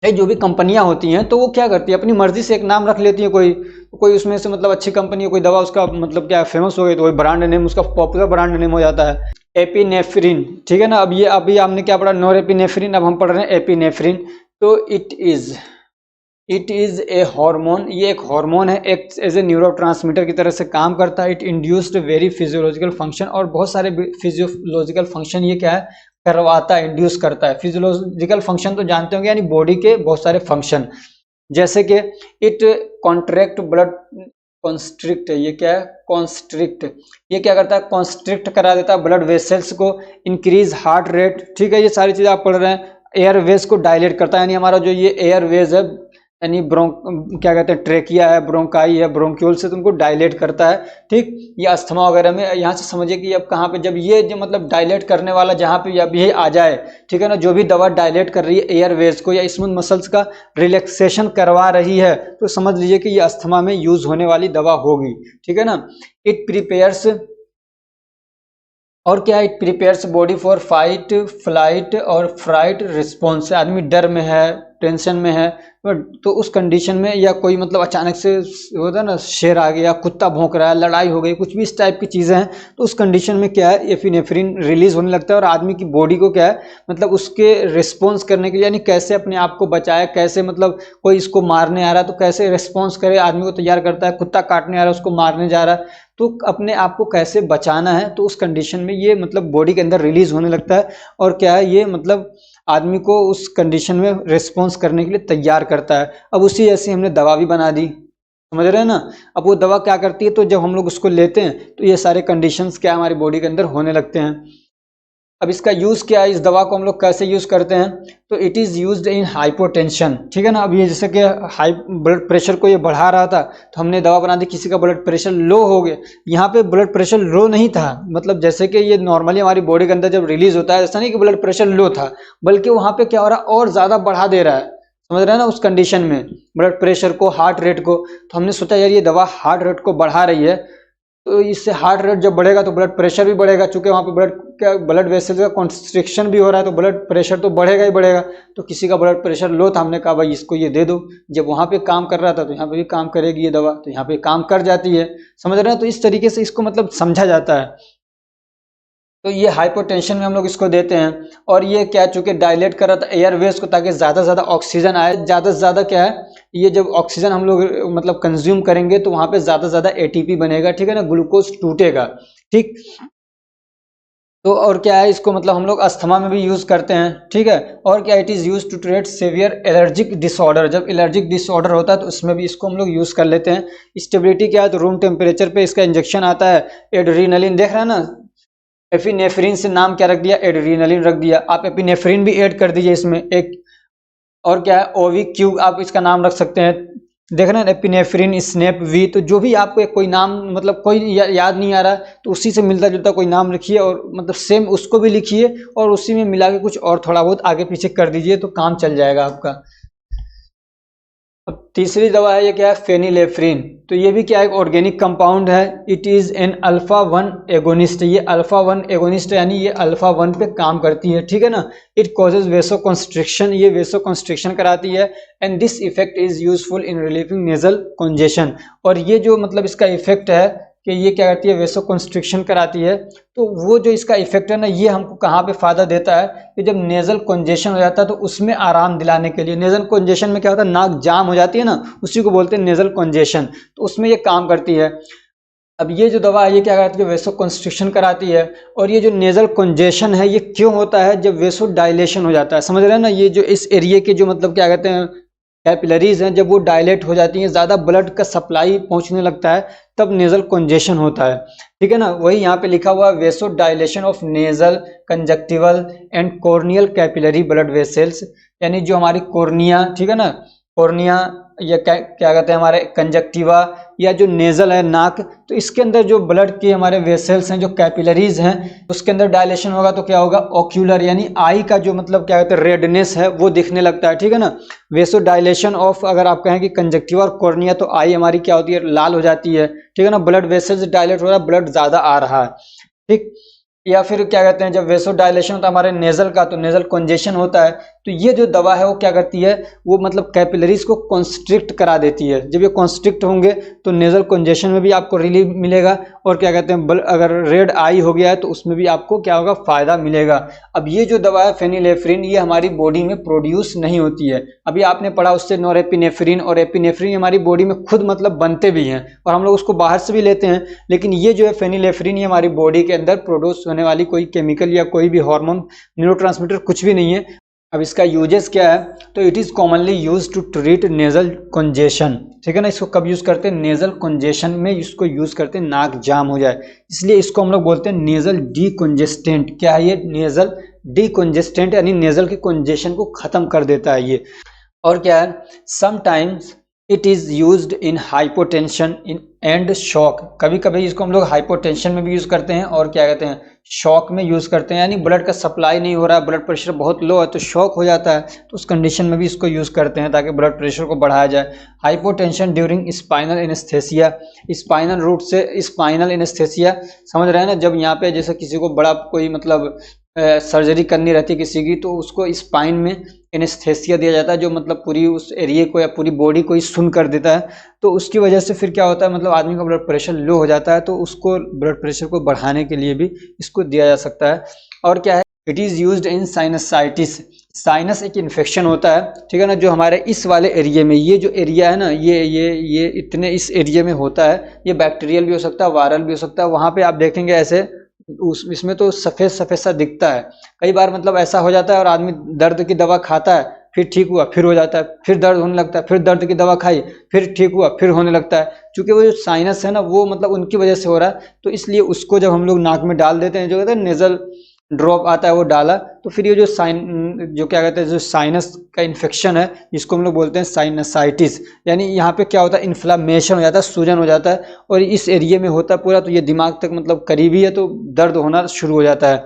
जो भी कंपनियां होती हैं तो वो क्या करती है, अपनी मर्जी से एक नाम रख लेती है, कोई उसमें से मतलब अच्छी कंपनी है, कोई दवा उसका मतलब क्या फेमस हो गई तो वही ब्रांड नेम उसका पॉपुलर ब्रांड नेम हो जाता है। एपिनेफ्रिन, ठीक है ना। अब ये अभी हमने क्या पढ़ा, नोरेपिनेफ्रिन, अब हम पढ़ रहे हैं एपिनेफ्रिन। तो इट इज ए हार्मोन, ये एक हार्मोन है, एक एज ए न्यूरोट्रांसमीटर की तरह से काम करता है। It induced very physiological function, और बहुत सारे फिजियोलॉजिकल फंक्शन ये क्या है, करवाता है, इंड्यूस करता है। फिजियोलॉजिकल फंक्शन तो जानते होंगे, यानी बॉडी के बहुत सारे फंक्शन, जैसे कि इट कॉन्ट्रैक्ट ब्लड कॉन्स्ट्रिक्ट, ये क्या है, कॉन्स्ट्रिक्ट, ये क्या करता है, कॉन्स्ट्रिक्ट करा देता है ब्लड वेसल्स को, इंक्रीज हार्ट रेट, ठीक है, ये सारी चीजें आप पढ़ रहे हैं। एयरवेज को डायलेट करता है, यानी हमारा जो ये एयरवेज है, यानी क्या कहते हैं, ट्रेकिया है, ब्रोंकाई है, ब्रोंक्यूल से तुमको डायलेट करता है, ठीक। ये अस्थमा वगैरह में, यहाँ से समझिए कि अब कहाँ पे, जब ये जो मतलब डायलेट करने वाला जहाँ पे अब ये आ जाए, ठीक है ना, जो भी दवा डायलेट कर रही है एयरवेज को या स्मूथ मसल्स का रिलैक्सेशन करवा रही है, तो समझ लीजिए कि ये अस्थमा में यूज होने वाली दवा होगी, ठीक है ना। इट प्रिपेयर्स, और क्या, it prepares body for fight, flight और फ्राइट रिस्पॉन्स। आदमी डर में है, टेंशन में है, तो उस कंडीशन में, या कोई मतलब अचानक से होता है ना, शेर आ गया, कुत्ता भौंक रहा है, लड़ाई हो गई, कुछ भी इस टाइप की चीज़ें हैं, तो उस कंडीशन में क्या है, एपिनेफ्रिन रिलीज होने लगता है, और आदमी की बॉडी को क्या है, मतलब उसके रिस्पॉन्स करने के लिए, यानी कैसे अपने आप को बचाए, कैसे मतलब कोई इसको मारने आ रहा है तो कैसे रिस्पॉन्स करे, आदमी को तैयार करता है। कुत्ता काटने आ रहा है, उसको मारने जा रहा है, तो अपने आप को कैसे बचाना है, तो उस कंडीशन में ये मतलब बॉडी के अंदर रिलीज होने लगता है। और क्या है, ये मतलब आदमी को उस कंडीशन में रिस्पॉन्स करने के लिए तैयार करता है। अब उसी जैसी हमने दवा भी बना दी, समझ रहे हैं ना। अब वो दवा क्या करती है, तो जब हम लोग उसको लेते हैं तो ये सारे कंडीशंस क्या हमारी बॉडी के अंदर होने लगते हैं। अब इसका यूज क्या है, इस दवा को हम लोग कैसे यूज करते हैं, तो it is used in hypotension, ठीक है ना। अब ये जैसे कि हाई ब्लड प्रेशर को ये बढ़ा रहा था, तो हमने दवा बना दी, किसी का ब्लड प्रेशर लो हो गया, यहाँ पे ब्लड प्रेशर लो नहीं था, मतलब जैसे कि ये नॉर्मली हमारी बॉडी के अंदर जब रिलीज होता है, ऐसा नहीं कि ब्लड प्रेशर लो था, बल्कि वहाँ पे क्या हो रहा है, और ज्यादा बढ़ा दे रहा है, समझ रहे हैं ना, उस कंडीशन में ब्लड प्रेशर को, हार्ट रेट को। तो हमने सोचा यार ये दवा हार्ट रेट को बढ़ा रही है, तो इससे हार्ट रेट जब बढ़ेगा तो ब्लड प्रेशर भी बढ़ेगा, चूंकि वहाँ पे ब्लड वेसल्स का कॉन्स्ट्रिक्शन भी हो रहा है, तो ब्लड प्रेशर तो बढ़ेगा ही बढ़ेगा। तो किसी का ब्लड प्रेशर लो था, हमने कहा भाई इसको ये दे दो, जब वहाँ पे काम कर रहा था तो यहाँ पे भी काम करेगी ये दवा, तो यहाँ पे काम कर जाती है, समझ रहे हैं। तो इस तरीके से इसको मतलब समझा जाता है। तो ये हाइपोटेंशन में हम लोग इसको देते हैं। और ये क्या, चूंकि डायलेट कर रहा था एयरवेज को, ताकि ज़्यादा से ज़्यादा ऑक्सीजन आए, ज़्यादा से ज़्यादा क्या है, ये जब ऑक्सीजन हम लोग मतलब कंज्यूम करेंगे तो वहाँ पे ज़्यादा से ज़्यादा एटीपी बनेगा, ठीक है ना, ग्लूकोज टूटेगा, ठीक। तो और क्या है, इसको मतलब हम लोग अस्थमा में भी यूज़ करते हैं, ठीक है। और क्या, it is use to treat severe allergic disorder, जब एलर्जिक डिसऑर्डर होता है तो उसमें भी इसको हम लोग यूज़ कर लेते हैं। स्टेबिलिटी क्या है, तो रूम टेम्परेचर पे इसका इंजेक्शन आता है। एड्रीनलिन, देख रहे हैं ना, एपिनेफ्रिन से नाम क्या रख दिया, एड्रीनलिन रख दिया, आप एपिनेफ्रिन भी ऐड कर दीजिए इसमें एक। और क्या है, ओवी क्यू आप इसका नाम रख सकते हैं, देख रहे हैं, एपिनेफ्रिन, स्नेप वी, तो जो भी आपको कोई नाम मतलब कोई याद नहीं आ रहा तो उसी से मिलता जुलता कोई नाम लिखिए, और मतलब सेम उसको भी लिखिए, और उसी में मिला के कुछ और थोड़ा बहुत आगे पीछे कर दीजिए, तो काम चल जाएगा आपका। अब तीसरी दवा है, ये क्या है, फेनिलेफ्रिन। तो ये भी क्या है, ऑर्गेनिक कंपाउंड है। It is an alpha 1 agonist. ये अल्फा 1 एगोनिस्ट यानी ये अल्फा 1 पे काम करती है, ठीक है ना। इट कॉजेज वेसो कंस्ट्रिक्शन, ये वेसो कंस्ट्रिक्शन कराती है। And this effect is useful in relieving nasal congestion. और ये जो मतलब इसका इफेक्ट है कि ये क्या करती है, वेसो कंस्ट्रिक्शन कराती है। तो वो जो इसका इफेक्ट है ना, ये हमको कहाँ पे फायदा देता है कि जब नेजल कंजेशन हो जाता है तो उसमें आराम दिलाने के लिए। नेजल कंजेशन में क्या होता है, नाक जाम हो जाती है ना, उसी को बोलते हैं नेजल कंजेशन। तो उसमें ये काम करती है। अब ये जो दवा है ये क्या करती है, वेसो कंस्ट्रिक्शन कराती है। और ये जो नेजल कंजेशन है ये क्यों होता है, जब वेसो डायलेशन हो जाता है, समझ रहे हैं ना। ये जो इस एरिया के जो मतलब क्या कहते हैं कैपिलरीज हैं, जब वो डायलेट हो जाती हैं, ज़्यादा ब्लड का सप्लाई पहुंचने लगता है, तब नेजल कंजेशन होता है, ठीक है ना। वही यहाँ पे लिखा हुआ है, vaso dilation of nasal conjunctival and corneal capillary blood vessels. यानी जो हमारी कॉर्निया, ठीक है ना, कॉर्निया या क्या कहते हैं हमारे कंजक्टिवा या जो नेजल है नाक, तो इसके अंदर जो ब्लड के हमारे वेसल्स हैं, जो कैपिलरीज हैं, उसके अंदर डायलेशन होगा तो क्या होगा, ऑक्यूलर यानी आई का जो मतलब क्या कहते हैं रेडनेस है वो दिखने लगता है, ठीक है ना। वेसो डायलेशन ऑफ, अगर आप कहें कि कंजक्टिवा और कॉर्निया, तो आई हमारी क्या होती है, लाल हो जाती है, ठीक है ना। ब्लड वेसल्स डायलेट हो रहा है, ब्लड ज्यादा आ रहा है, ठीक। या फिर क्या कहते हैं जब वेसो डायलेशन होता है हमारे नेजल का, तो नेजल कंजेशन होता है। तो ये जो दवा है वो क्या करती है, वो मतलब कैपिलरीज को कॉन्स्ट्रिक्ट करा देती है। जब ये कॉन्स्ट्रिक्ट होंगे तो नेजल कंजेशन में भी आपको रिलीफ मिलेगा, और क्या कहते हैं अगर रेड आई हो गया है तो उसमें भी आपको क्या होगा, फायदा मिलेगा। अब ये जो दवा है फेनिलेफ्रिन, ये हमारी बॉडी में प्रोड्यूस नहीं होती है। अभी आपने पढ़ा उससे नॉरेपिनेफ्रिन और एपिनेफ्रिन हमारी बॉडी में खुद मतलब बनते भी हैं और हम लोग उसको बाहर से भी लेते हैं, लेकिन ये जो है फेनिलेफ्रिन ये हमारी बॉडी के अंदर प्रोड्यूस होने वाली कोई केमिकल या कोई भी हार्मोन, न्यूरोट्रांसमीटर कुछ भी नहीं है। अब इसका यूजेस क्या है, तो it is commonly use to treat nasal congestion, ठीक है ना। इसको कब यूज करते हैं, नेजल कंजेशन में इसको यूज करते हैं, नाक जाम हो जाए, इसलिए इसको हम लोग बोलते हैं नेजल डीकंजेस्टेंट। क्या है ये, नेजल डीकंजेस्टेंट, यानी नेजल की कंजेशन को खत्म कर देता है ये। और क्या है, sometimes it is used in hypotension in and shock. कभी कभी इसको हम लोग हाइपोटेंशन में भी यूज करते हैं और क्या कहते हैं, शॉक में यूज करते हैं। यानी ब्लड का सप्लाई नहीं हो रहा है, ब्लड प्रेशर बहुत लो है तो शॉक हो जाता है, तो उस कंडीशन में भी इसको यूज करते हैं ताकि ब्लड प्रेशर को बढ़ाया जाए। Hypotension during spinal anaesthesia, spinal route से स्पाइनल एनेस्थेसिया, समझ रहे हैं ना। जब यहाँ पे जैसे किसी को बड़ा कोई मतलब सर्जरी करनी रहती है किसी की, तो उसको स्पाइन में एनेस्थेसिया दिया जाता है, जो मतलब पूरी उस एरिया को या पूरी बॉडी को ही सुन कर देता है। तो उसकी वजह से फिर क्या होता है, मतलब आदमी का ब्लड प्रेशर लो हो जाता है, तो उसको ब्लड प्रेशर को बढ़ाने के लिए भी इसको दिया जा सकता है। और क्या है, it is used in sinusitis. Sinus एक इन्फेक्शन होता है, ठीक है ना, जो हमारे इस वाले एरिया में, ये जो एरिया है ना, ये इतने इस एरिया में होता है। ये बैक्टीरियल भी हो सकता है, वायरल भी हो सकता है। वहाँ पे आप देखेंगे ऐसे इसमें तो सफ़ेद सफ़ेद सा दिखता है। कई बार मतलब ऐसा हो जाता है और आदमी दर्द की दवा खाता है, फिर ठीक हुआ, फिर हो जाता है, फिर दर्द होने लगता है, फिर दर्द की दवा खाई, फिर ठीक हुआ, फिर होने लगता है। क्योंकि वो जो साइनस है ना, वो मतलब उनकी वजह से हो रहा है। तो इसलिए उसको जब हम लोग नाक में डाल देते हैं, जो कहते हैं नेजल ड्रॉप आता है वो डाला, तो फिर ये जो जो क्या कहते हैं, जो साइनस का इन्फेक्शन है, जिसको हम लोग बोलते हैं साइनसाइटिस, यानी यहाँ पे क्या होता है, इन्फ्लामेशन हो जाता है, सूजन हो जाता है, और इस एरिया में होता है पूरा, तो ये दिमाग तक मतलब करीबी है, तो दर्द होना शुरू हो जाता है,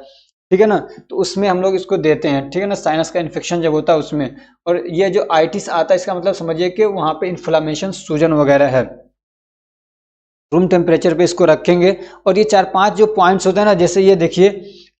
ठीक है ना। तो उसमें हम लोग इसको देते हैं, ठीक है ना, साइनस का इन्फेक्शन जब होता है उसमें। और ये जो आइटिस आता है, इसका मतलब समझिए कि वहाँ पे इन्फ्लामेशन, सूजन वगैरह है। रूम टेम्परेचर पे इसको रखेंगे। और ये 4-5 जो पॉइंट्स होते हैं ना, जैसे ये देखिए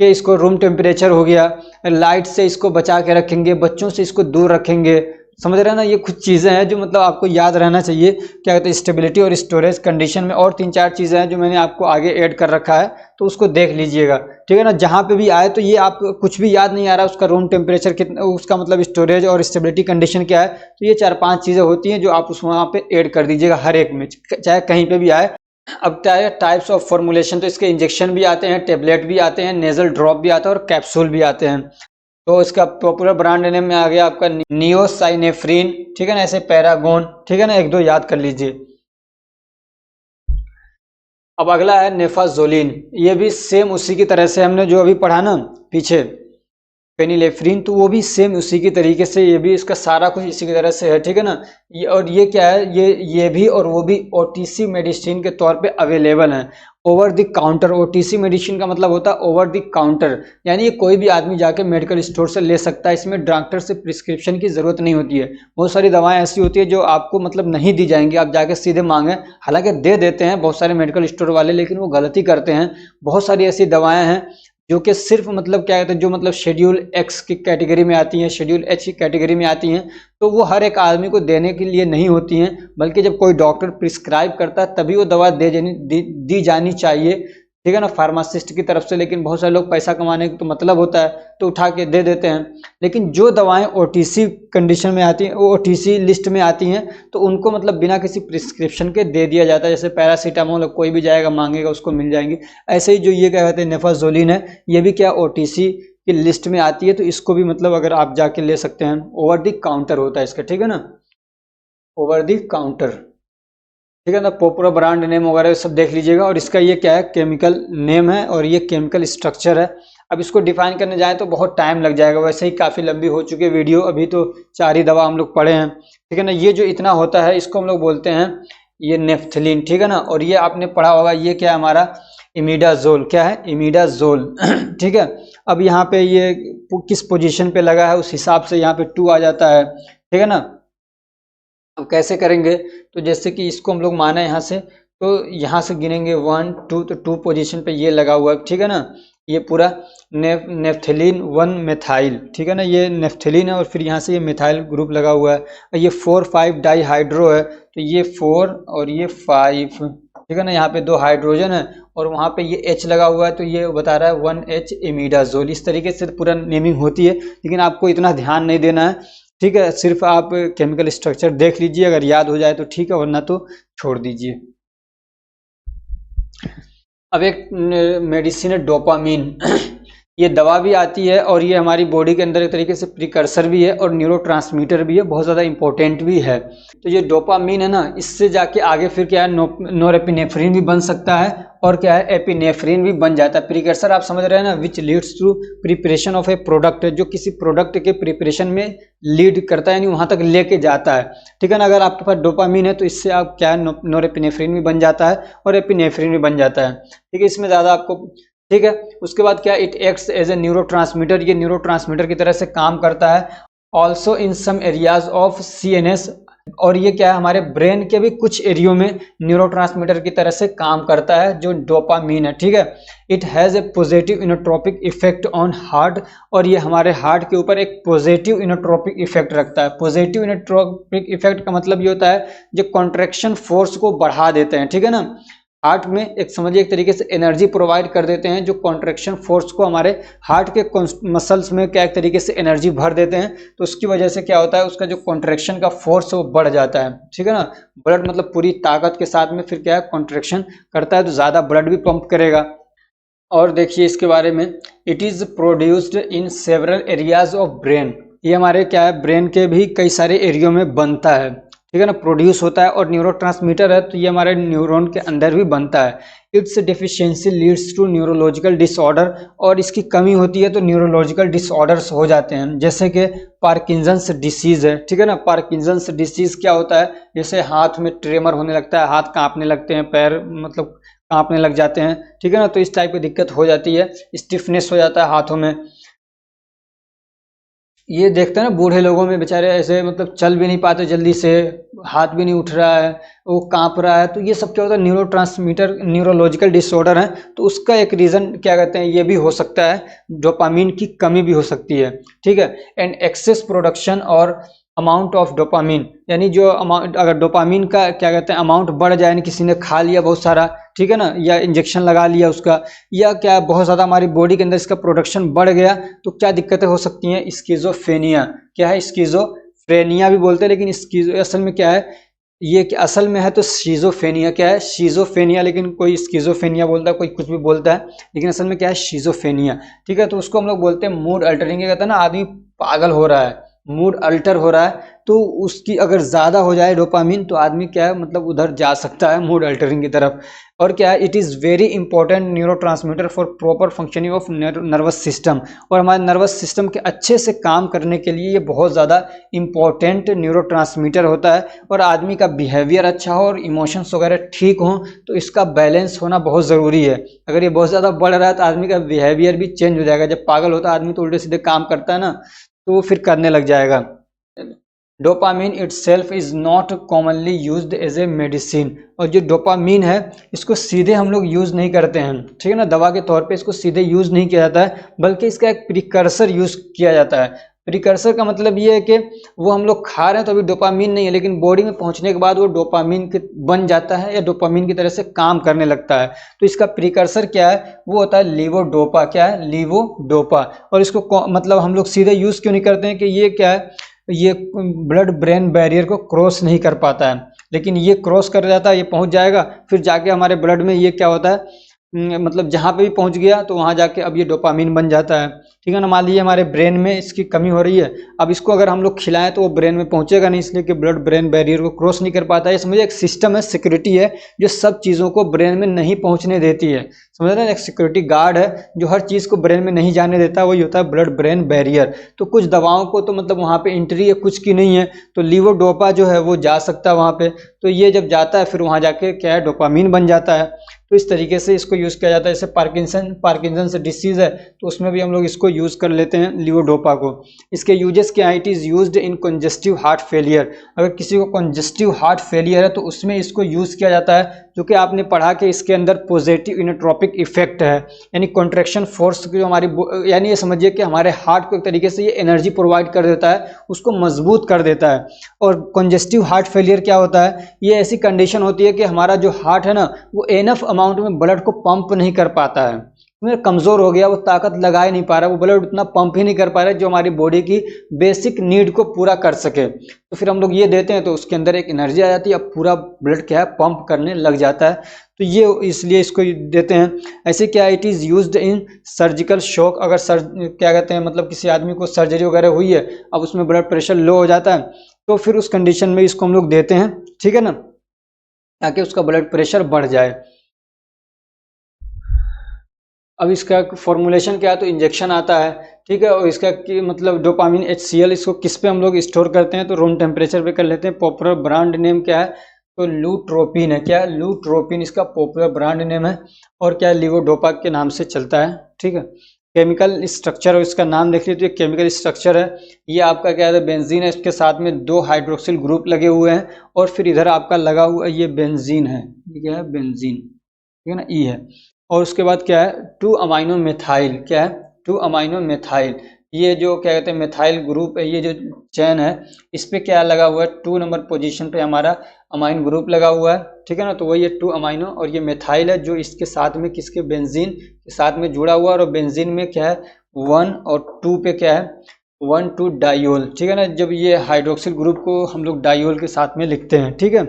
कि इसको रूम टेम्परेचर हो गया, लाइट से इसको बचा के रखेंगे, बच्चों से इसको दूर रखेंगे, समझ रहे हैं ना। ये कुछ चीज़ें हैं जो मतलब आपको याद रहना चाहिए, क्या कहते हैं, स्टेबिलिटी और स्टोरेज कंडीशन में। और 3-4 चीज़ें हैं जो मैंने आपको आगे ऐड कर रखा है, तो उसको देख लीजिएगा, ठीक है ना। जहाँ पे भी आए तो ये आप कुछ भी याद नहीं आ रहा उसका रूम टेम्परेचर कितना, उसका मतलब स्टोरेज और स्टेबिलिटी कंडीशन क्या है, तो ये 4-5 चीज़ें होती हैं जो आप उस वहाँ पे ऐड कर दीजिएगा हर एक में, चाहे कहीं पे भी आए। अब टाइप्स ऑफ फॉर्मुलेशन, तो इसके इंजेक्शन भी आते हैं, टेबलेट भी आते हैं, नेजल ड्रॉप भी आता है और कैप्सूल भी आते हैं। तो इसका पॉपुलर ब्रांड नेम में आ गया आपका नियोसाइनेफ्रिन, ठीक है ना, ऐसे पैरागोन, ठीक है ना, 1-2 याद कर लीजिए। अब अगला है नेफाजोलिन। ये भी सेम उसी की तरह से हमने जो अभी पढ़ा ना पीछे फेनिलेफ्रिन, तो वो भी सेम उसी की तरीके से, ये भी इसका सारा कुछ इसी की तरह से है, ठीक है ना। और ये क्या है, ये भी और वो भी ओटीसी मेडिसिन के तौर पे अवेलेबल हैं। Over the counter, OTC medicine का मतलब होता है ओवर द काउंटर, यानी ये कोई भी आदमी जाके मेडिकल स्टोर से ले सकता है, इसमें डॉक्टर से प्रिस्क्रिप्शन की जरूरत नहीं होती है। बहुत सारी दवाएं ऐसी होती है जो आपको मतलब नहीं दी जाएंगी, आप जाके सीधे मांगे, हालांकि दे देते हैं बहुत सारे मेडिकल स्टोर वाले, लेकिन वो गलती करते हैं। बहुत सारी ऐसी दवाएं हैं जो कि सिर्फ मतलब क्या कहते हैं, जो मतलब शेड्यूल एक्स की कैटेगरी में आती हैं, शेड्यूल एच की कैटेगरी में आती हैं, तो वो हर एक आदमी को देने के लिए नहीं होती हैं, बल्कि जब कोई डॉक्टर प्रिस्क्राइब करता है तभी वो दवा दी जानी चाहिए, ठीक है ना, फार्मासिस्ट की तरफ से। लेकिन बहुत सारे लोग पैसा कमाने का तो मतलब होता है तो उठा के दे देते हैं। लेकिन जो दवाएं ओटीसी कंडीशन में आती हैं, ओटीसी लिस्ट में आती हैं, तो उनको मतलब बिना किसी प्रिस्क्रिप्शन के दे दिया जाता है। जैसे पैरासीटामोल कोई भी जाएगा मांगेगा उसको मिल जाएंगी। ऐसे ही जो ये क्या कहते हैं नेफाजोलिन है, ये भी क्या ओटीसी की लिस्ट में आती है, तो इसको भी मतलब अगर आप जाके ले सकते हैं। ओवर द काउंटर होता है इसका, ठीक है ना, ओवर द काउंटर, ठीक है ना। पूरा ब्रांड नेम वगैरह सब देख लीजिएगा। और इसका ये क्या है, केमिकल नेम है और ये केमिकल स्ट्रक्चर है। अब इसको डिफाइन करने जाए तो बहुत टाइम लग जाएगा, वैसे ही काफ़ी लंबी हो चुकी है वीडियो, अभी तो 4 ही दवा हम लोग पढ़े हैं, ठीक है ना। ये जो इतना होता है इसको हम लोग बोलते हैं ये नेफ्थलीन, ठीक है ना। और ये आपने पढ़ा होगा, ये क्या है हमारा इमिडाजोल, क्या है इमिडाजोल ठीक है। अब यहाँ पे ये किस पोजीशन पे लगा है उस हिसाब से यहाँ पे 2 आ जाता है, ठीक है ना। अब कैसे करेंगे, तो जैसे कि इसको हम लोग माना यहाँ से, तो यहाँ से गिनेंगे 1 2, तो 2 पोजीशन पे ये लगा हुआ है, ठीक है ना। ये पूरा नेफ्थलीन 1 मेथाइल, ठीक है ना, ये नेफ्थलीन है और फिर यहाँ से ये मेथाइल ग्रुप लगा हुआ है। और ये 4,5 डाईहाइड्रो है, तो ये 4 और ये 5, ठीक है ना। यहाँ पे 2 हाइड्रोजन है और वहाँ पे ये H लगा हुआ है, तो ये बता रहा है 1H इमिडाजोल। इस तरीके से पूरा नेमिंग होती है, लेकिन आपको इतना ध्यान नहीं देना है, ठीक है। सिर्फ आप केमिकल स्ट्रक्चर देख लीजिए, अगर याद हो जाए तो ठीक है, वरना तो छोड़ दीजिए। अब एक मेडिसिन है डोपामीन ये दवा भी आती है और ये हमारी बॉडी के अंदर एक तरीके से प्रिकर्सर भी है और न्यूरोट्रांसमीटर भी है, बहुत ज़्यादा इंपॉर्टेंट भी है। तो ये डोपामीन है ना, इससे जाके आगे फिर क्या है, नोरेपिनेफ्रिन भी बन सकता है और क्या है एपिनेफ्रिन भी बन जाता है। प्रिकर्सर आप समझ रहे हैं ना, which leads to preparation of a product, जो किसी प्रोडक्ट के प्रिपरेशन में लीड करता है, यानी वहाँ तक लेके जाता है, ठीक है ना। अगर आपके पास डोपामीन है तो इससे आप क्या है नोरेपिनेफ्रिन भी बन जाता है और एपिनेफ्रिन भी बन जाता है, ठीक है। इसमें ज़्यादा आपको, ठीक है। उसके बाद क्या, it acts as a neurotransmitter, ये न्यूरोट्रांसमीटर की तरह से काम करता है। Also in some areas of CNS, और ये क्या है हमारे ब्रेन के भी कुछ एरियो में न्यूरोट्रांसमीटर की तरह से काम करता है जो डोपामीन है, ठीक है। It has a positive inotropic effect on heart, और ये हमारे हार्ट के ऊपर एक पॉजिटिव इनोट्रोपिक इफेक्ट रखता है। पॉजिटिव इनोट्रोपिक इफेक्ट का मतलब ये होता है जो कॉन्ट्रैक्शन फोर्स को बढ़ा देते हैं, ठीक है ना। हार्ट में एक समझिए एक तरीके से एनर्जी प्रोवाइड कर देते हैं, जो कॉन्ट्रैक्शन फोर्स को हमारे हार्ट के मसल्स में क्या एक तरीके से एनर्जी भर देते हैं, तो उसकी वजह से क्या होता है, उसका जो कॉन्ट्रैक्शन का फोर्स है वो बढ़ जाता है, ठीक है ना। ब्लड मतलब पूरी ताकत के साथ में फिर क्या है कॉन्ट्रैक्शन करता है, तो ज़्यादा ब्लड भी पंप करेगा। और देखिए इसके बारे में, it is produced in several areas of brain, ये हमारे क्या है ब्रेन के भी कई सारे एरियो में बनता है, ठीक है ना, प्रोड्यूस होता है। और न्यूरोट्रांसमीटर है तो ये हमारे न्यूरॉन के अंदर भी बनता है। Its deficiency leads to neurological disorder, और इसकी कमी होती है तो न्यूरोलॉजिकल डिसऑर्डर्स हो जाते हैं, जैसे कि पार्किंसंस डिसीज है, ठीक है ना। पार्किंसंस डिसीज क्या होता है, जैसे हाथ में ट्रेमर होने लगता है, हाथ कांपने लगते हैं, पैर मतलब कांपने लग जाते हैं, ठीक है ना। तो इस टाइप की दिक्कत हो जाती है, स्टिफनेस हो जाता है हाथों में। ये देखते हैं ना बूढ़े लोगों में बेचारे ऐसे मतलब चल भी नहीं पाते जल्दी से, हाथ भी नहीं उठ रहा है, वो कांप रहा है, तो ये सब क्या होता है न्यूरोट्रांसमीटर न्यूरोलॉजिकल डिसऑर्डर है। तो उसका एक रीज़न क्या कहते हैं, ये भी हो सकता है, डोपामीन की कमी भी हो सकती है, ठीक है। एंड एक्सेस प्रोडक्शन और अमाउंट ऑफ डोपामीन, यानी जो अमाउंट अगर डोपामीन का क्या कहते हैं अमाउंट बढ़ जाए, यानी किसी ने खा लिया बहुत सारा, ठीक है ना, या इंजेक्शन लगा लिया उसका, या क्या बहुत ज़्यादा हमारी बॉडी के अंदर इसका प्रोडक्शन बढ़ गया, तो क्या दिक्कतें हो सकती हैं, स्किज़ोफ्रेनिया, क्या है स्किज़ोफ्रेनिया भी बोलते हैं, लेकिन स्किज़ो असल में क्या है, ये कि असल में है तो शीजोफेनिया, क्या है शीजोफेनिया, लेकिन कोई स्किज़ोफ्रेनिया बोलता है, कोई कुछ भी बोलता है, लेकिन असल में क्या है शीजोफेनिया, ठीक है। तो उसको हम लोग बोलते हैं मूड अल्टरिंग, कहते हैं ना आदमी पागल हो रहा है, मूड अल्टर हो रहा है तो उसकी अगर ज़्यादा हो जाए डोपामिन तो आदमी क्या है मतलब उधर जा सकता है मूड अल्टरिंग की तरफ। और क्या है, it is very important neurotransmitter for proper functioning of nervous system, और हमारे नर्वस सिस्टम के अच्छे से काम करने के लिए ये बहुत ज़्यादा इंपॉर्टेंट न्यूरोट्रांसमीटर होता है। और आदमी का बिहेवियर अच्छा हो और इमोशंस वगैरह ठीक हो तो इसका बैलेंस होना बहुत ज़रूरी है। अगर ये बहुत ज़्यादा बढ़ रहा है तो आदमी का बिहेवियर भी चेंज हो जाएगा। जब पागल होता है आदमी तो उल्टे सीधे काम करता है ना, तो वो फिर करने लग जाएगा। Dopamine itself is not commonly used as a medicine, और जो डोपामिन है इसको सीधे हम लोग यूज़ नहीं करते हैं, ठीक है ना, दवा के तौर पे इसको सीधे यूज़ नहीं किया जाता है, बल्कि इसका एक प्रिकर्सर यूज़ किया जाता है। प्रिकर्सर का मतलब ये है कि वो हम लोग खा रहे हैं तो अभी डोपामिन नहीं है, लेकिन बॉडी में पहुंचने के बाद वो डोपामिन के बन जाता है या डोपामिन की तरह से काम करने लगता है। तो इसका प्रिकर्सर क्या है, वो होता है लीवोडोपा। क्या है, लीवोडोपा। और इसको मतलब हम लोग सीधे यूज़ क्यों नहीं करते हैं कि ये क्या है, ये ब्लड ब्रेन बैरियर को क्रॉस नहीं कर पाता है, लेकिन ये क्रॉस कर जाता है, ये पहुंच जाएगा, फिर जाके हमारे ब्लड में ये क्या होता है मतलब जहाँ पे भी पहुंच गया तो वहाँ जाके अब ये डोपामिन बन जाता है, ठीक है ना। मान लीजिए हमारे ब्रेन में इसकी कमी हो रही है, अब इसको अगर हम लोग खिलाएं तो वो ब्रेन में पहुंचेगा नहीं, इसलिए कि ब्लड ब्रेन बैरियर को क्रॉस नहीं कर पाता है। ये समझिए एक सिस्टम है, सिक्योरिटी है, जो सब चीज़ों को ब्रेन में नहीं पहुंचने देती है, समझ रहे हैं, एक सिक्योरिटी गार्ड है जो हर चीज़ को ब्रेन में नहीं जाने देता, वही होता है ब्लड ब्रेन बैरियर। तो कुछ दवाओं को तो मतलब वहाँ पे एंट्री है, कुछ की नहीं है, तो लीवोडोपा जो है वो जा सकता है वहाँ पे, तो ये जब जाता है फिर वहाँ जाके क्या है, डोपामिन बन जाता है। तो इस तरीके से इसको यूज़ किया जाता है। जैसे पार्किंसंस डिसीज़ है तो उसमें भी हम लोग इसको यूज़ कर लेते हैं लीवोडोपा को। इसके यूजेस क्या है, it is used in congestive heart failure. अगर किसी को कंजेस्टिव हार्ट फेलियर है तो उसमें इसको यूज़ किया जाता है, जो कि आपने पढ़ा कि इसके अंदर पॉजिटिव इनोट्रोपिक इफेक्ट है, यानी कॉन्ट्रैक्शन फोर्स की जो हमारी, यानी ये समझिए कि हमारे हार्ट को एक तरीके से ये एनर्जी प्रोवाइड कर देता है, उसको मजबूत कर देता है। और कंजेस्टिव हार्ट फेलियर क्या होता है, ये ऐसी कंडीशन होती है कि हमारा जो हार्ट है ना वो एनफ अमाउंट में ब्लड को पंप नहीं कर पाता है, कमज़ोर हो गया, वो ताकत लगा ही नहीं पा रहा, वो ब्लड उतना पंप ही नहीं कर पा रहा है जो हमारी बॉडी की बेसिक नीड को पूरा कर सके। तो फिर हम लोग ये देते हैं तो उसके अंदर एक एनर्जी आ जाती है, अब पूरा ब्लड क्या है पंप करने लग जाता है, तो ये इसलिए इसको देते हैं। ऐसे क्या, it is used in surgical shock. अगर क्या कहते हैं मतलब किसी आदमी को सर्जरी वगैरह हुई है, अब उसमें ब्लड प्रेशर लो हो जाता है, तो फिर उस कंडीशन में इसको हम लोग देते हैं, ठीक है ना, ताकि उसका ब्लड प्रेशर बढ़ जाए। अब इसका फॉर्मुलेशन क्या है, तो इंजेक्शन आता है, ठीक है। और इसका कि मतलब डोपामिन HCl, इसको किस पे हम लोग स्टोर करते हैं, तो रूम टेम्परेचर पे कर लेते हैं। पॉपुलर ब्रांड नेम क्या है, तो लूट्रोपिन है। क्या है, लूट्रोपिन इसका पॉपुलर ब्रांड नेम है, और क्या है, लीवोडोपा के नाम से चलता है, ठीक है। केमिकल स्ट्रक्चर और इसका नाम देख लीजिए, केमिकल स्ट्रक्चर है, ये आपका क्या है, बेंजीन है, इसके साथ में 2 हाइड्रोक्सिल ग्रुप लगे हुए हैं, और फिर इधर आपका लगा हुआ ये बेंजीन है, ये क्या है, बेंजीन, ठीक है ना, ई है। और उसके बाद क्या है, 2 अमाइनो मेथाइल। क्या है, 2 अमाइनो मेथाइल, ये जो क्या कहते हैं मेथाइल ग्रुप है, ये जो चेन है इस पे क्या लगा हुआ है, 2 नंबर पोजीशन पे हमारा अमाइन ग्रुप लगा हुआ है, ठीक है ना। तो वही ये 2 अमाइनो, और ये मेथाइल है जो इसके साथ में किसके, बेंजीन के साथ में जुड़ा हुआ है, और बेंजीन में क्या है 1 और 2 पे क्या है 1,2 डाइयोल, ठीक है ना। जब ये हाइड्रोक्सिल ग्रुप को हम लोग डाइयोल के साथ में लिखते हैं, ठीक है।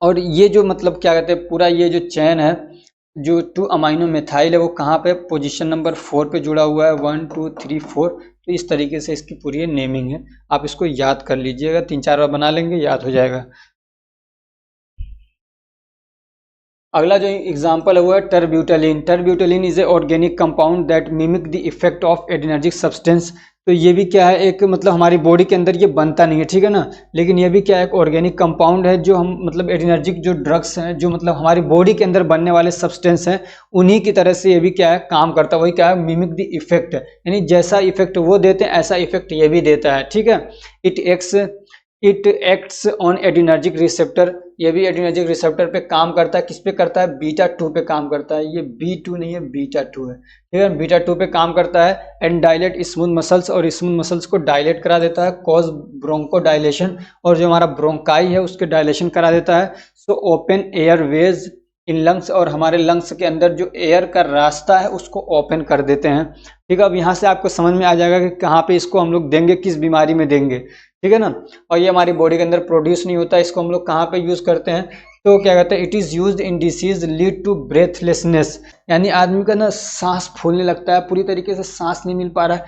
और ये जो मतलब क्या कहते हैं पूरा ये जो चेन है, जो 2 अमाइनो मेथाइल है, वो कहाँ पे, पोजीशन नंबर 4 पे जुड़ा हुआ है, 1 2 3 4। तो इस तरीके से इसकी पूरी नेमिंग है, आप इसको याद कर लीजिएगा, 3-4 बार बना लेंगे याद हो जाएगा। अगला जो एग्जांपल है वो है terbutaline. Terbutaline is a organic compound that mimic the effect of adrenergic substance. तो ये भी क्या है, एक मतलब हमारी बॉडी के अंदर ये बनता नहीं है, ठीक है ना, लेकिन ये भी क्या है, एक ऑर्गेनिक कंपाउंड है जो हम मतलब एड्रेनर्जिक जो ड्रग्स हैं, जो मतलब हमारी बॉडी के अंदर बनने वाले सब्सटेंस हैं, उन्हीं की तरह से ये भी क्या है काम करता है। वही क्या है, मिमिक द इफेक्ट, यानी जैसा इफेक्ट वो देते हैं ऐसा इफेक्ट ये भी देता है, ठीक है। It acts on adrenergic receptor, ये भी एड्रेनर्जिक रिसेप्टर पे काम करता है, किस पे करता है, बीटा 2 पे काम करता है, ये B2 नहीं है बीटा 2 है, ठीक है, बीटा 2 पे काम करता है। एंड डायलेट स्मूथ मसल्स, और स्मूथ मसल्स को डायलेट करा देता है, कॉज ब्रोंको डायलेशन, और जो हमारा ब्रोंकाई है उसके डायलेशन करा देता है। So open air ways in lungs, और हमारे लंग्स के अंदर जो एयर का रास्ता है उसको ओपन कर देते हैं, ठीक है। अब यहाँ से आपको समझ में आ जाएगा कि कहाँ पे इसको हम लोग देंगे, किस बीमारी में देंगे, ठीक है ना। और ये हमारी बॉडी के अंदर प्रोड्यूस नहीं होता, इसको हम लोग कहाँ पे यूज़ करते हैं, तो क्या कहते हैं, it is used in disease lead to breathlessness, यानी आदमी का ना सांस फूलने लगता है, पूरी तरीके से सांस नहीं मिल पा रहा है,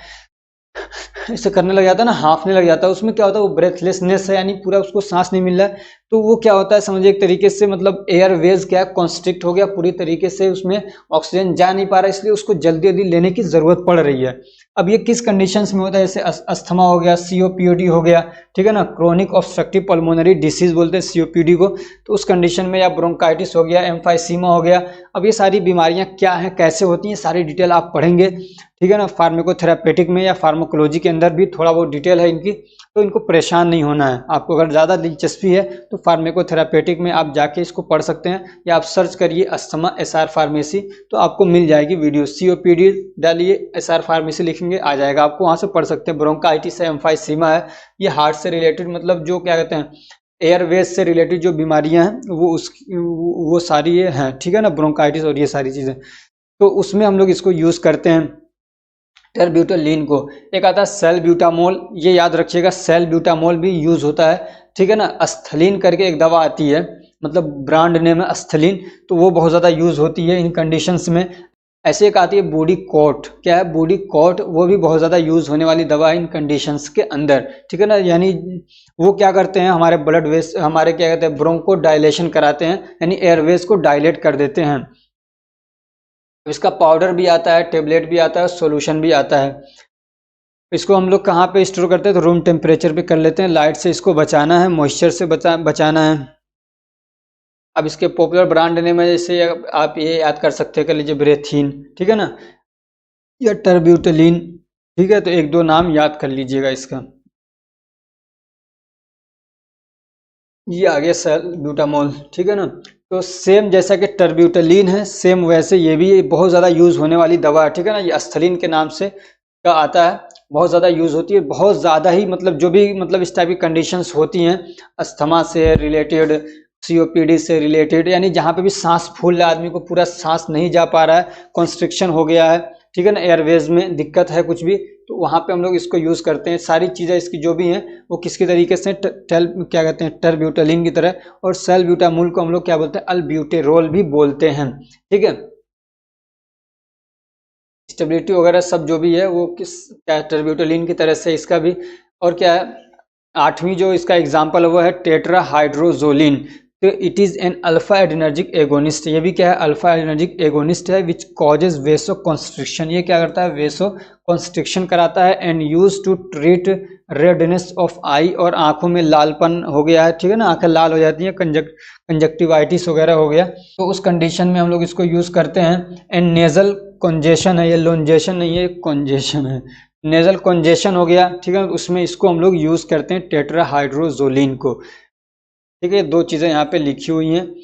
ऐसे करने लग जाता है ना, हाँफने लग जाता है, उसमें क्या होता है वो ब्रेथलेसनेस है, यानी पूरा उसको सांस नहीं मिल रहा है। तो वो क्या होता है समझिए एक तरीके से मतलब एयरवेज क्या कॉन्स्ट्रिक्ट हो गया पूरी तरीके से, उसमें ऑक्सीजन जा नहीं पा रहा है, इसलिए उसको जल्दी जल्दी लेने की जरूरत पड़ रही है। अब ये किस कंडीशंस में होता है, जैसे अस्थमा हो गया, सीओपीडी हो गया, ठीक है ना, क्रोनिक ऑब्स्ट्रक्टिव पल्मोनरी डिसीज बोलते हैं सीओपीडी को, तो उस कंडीशन में, या ब्रोंकाइटिस हो गया, एम्फाइसीमा हो गया। अब ये सारी बीमारियां क्या हैं, कैसे होती हैं, सारी डिटेल आप पढ़ेंगे, ठीक है ना। फार्माकोथेरापेटिक में या फार्माकोलॉजी के अंदर भी थोड़ा बहुत डिटेल है इनकी, तो इनको परेशान नहीं होना है। आपको अगर ज़्यादा दिलचस्पी है तो फार्माकोथेरापेटिक में आप जाके इसको पढ़ सकते हैं, या आप सर्च करिए अस्थमा एसआर फार्मेसी, तो आपको मिल जाएगी वीडियो। सीओपीडी डालिए, एसआर फार्मेसी लिखेंगे आ जाएगा, आपको वहाँ से पढ़ सकते हैं। ब्रोंकाइटिस है, एम्फाइसीमा है, ये हार्ट से रिलेटेड, मतलब जो क्या कहते हैं एयरवेज से रिलेटेड जो बीमारियां हैं वो सारी ये हैं, ठीक है ना, ब्रोंकाइटिस और ये सारी चीज़ें, तो उसमें हम लोग इसको यूज़ करते हैं टेरब्यूटोलिन को। एक आता है सेल्ब्यूटामोल, ये याद रखिएगा, सेल्ब्यूटामोल भी यूज होता है, ठीक है ना। अस्थलीन करके एक दवा आती है, मतलब ब्रांड नेम है अस्थलीन, तो वो बहुत ज़्यादा यूज होती है इन कंडीशंस में। ऐसे एक आती है बॉडी कॉट, क्या है बॉडी कॉट, वो भी बहुत ज़्यादा यूज होने वाली दवा है इन कंडीशंस के अंदर, ठीक है ना। यानी वो क्या करते हैं, हमारे ब्लड वेस, हमारे क्या कहते हैं ब्रोंको डायलेशन कराते हैं, यानी एयरवेज को डायलेट कर देते हैं। इसका पाउडर भी आता है, टेबलेट भी आता है, सॉल्यूशन भी आता है। इसको हम लोग कहाँ पे स्टोर करते हैं, तो रूम टेम्परेचर पे कर लेते हैं। लाइट से इसको बचाना है, मॉइस्चर से बचाना है। अब इसके पॉपुलर ब्रांड नेम है, जैसे आप ये याद कर सकते हैं, कर लीजिए ब्रेथीन, ठीक है ना, या टर्ब्यूटलिन, ठीक है। तो एक दो नाम याद कर लीजिएगा इसका। ये आ गया सैल्ब्यूटामोल, ठीक है ना। तो सेम जैसा कि टर्ब्यूटलिन है, सेम वैसे ये भी बहुत ज़्यादा यूज़ होने वाली दवा है, ठीक है ना। ये अस्थलीन के नाम से का आता है, बहुत ज़्यादा यूज़ होती है, बहुत ज़्यादा ही, मतलब जो भी मतलब इस टाइप की कंडीशंस होती हैं, अस्थमा से रिलेटेड, सीओपीडी से रिलेटेड, यानी जहाँ पे भी सांस फूल रहा है, आदमी को पूरा सांस नहीं जा पा रहा है, कॉन्स्ट्रिक्शन हो गया है, ठीक है ना, एयरवेज में दिक्कत है कुछ भी, तो वहाँ पे हम लोग इसको यूज़ करते हैं। सारी चीज़ें इसकी जो भी हैं वो किसकी तरीके से क्या कहते हैं टर्ब्यूटलिन की तरह, और सेल्ब्यूटामोल को हम लोग क्या बोलते हैं अल्ब्यूटेरोल भी बोलते हैं, ठीक है। स्टेबिलिटी वगैरह सब जो भी है वो किस क्या है टर्ब्यूटलिन की तरह से इसका भी। और क्या है आठवीं जो इसका एग्जाम्पल है वो है टेट्राहाइड्रोजोलिन, तो it is an alpha adrenergic agonist. ये भी क्या है अल्फा एडिनर्जिक एगोनिस्ट है, विच कॉजेज वेसो कॉन्स्ट्रिक्शन, ये क्या करता है वेसो कॉन्स्ट्रिक्शन कराता है, and use to treat redness of eye, और आंखों में लालपन हो गया है, ठीक है ना, आंखें लाल हो जाती हैं, कंजक्टिवाइटिस वगैरह हो गया, तो उस कंडीशन में हम लोग इसको यूज करते हैं। एंड नेजल कॉन्जेशन है, ये लोंजेशन नहीं है, कॉन्जेशन है, नेजल कॉन्जेशन हो गया, ठीक है, उसमें इसको हम लोग यूज करते हैं टेट्राहाइड्रोजोलिन को, ठीक है। दो चीजें यहाँ पे लिखी हुई हैं।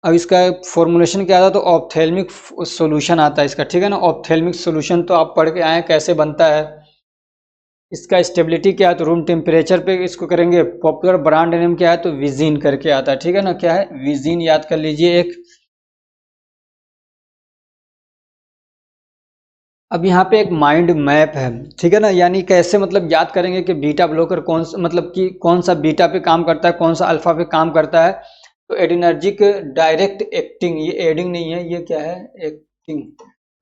अब इसका फॉर्मुलेशन क्या आता है, तो ऑप्थेल्मिक सॉल्यूशन आता है इसका, ठीक है ना। ऑप्थेल्मिक सॉल्यूशन तो आप पढ़ के आए कैसे बनता है। इसका स्टेबिलिटी क्या है, तो रूम टेम्परेचर पे इसको करेंगे। पॉपुलर ब्रांड नेम क्या है, तो विजिन करके आता है, ठीक है ना, क्या है विजिन, याद कर लीजिए एक। अब यहाँ पे एक माइंड मैप है, ठीक है ना, यानी कैसे मतलब याद करेंगे कि बीटा ब्लॉकर कौन सा, मतलब कि कौन सा बीटा पे काम करता है, कौन सा अल्फा पे काम करता है। तो एडिनर्जिक डायरेक्ट एक्टिंग, ये एडिंग नहीं है, ये क्या है एक्टिंग,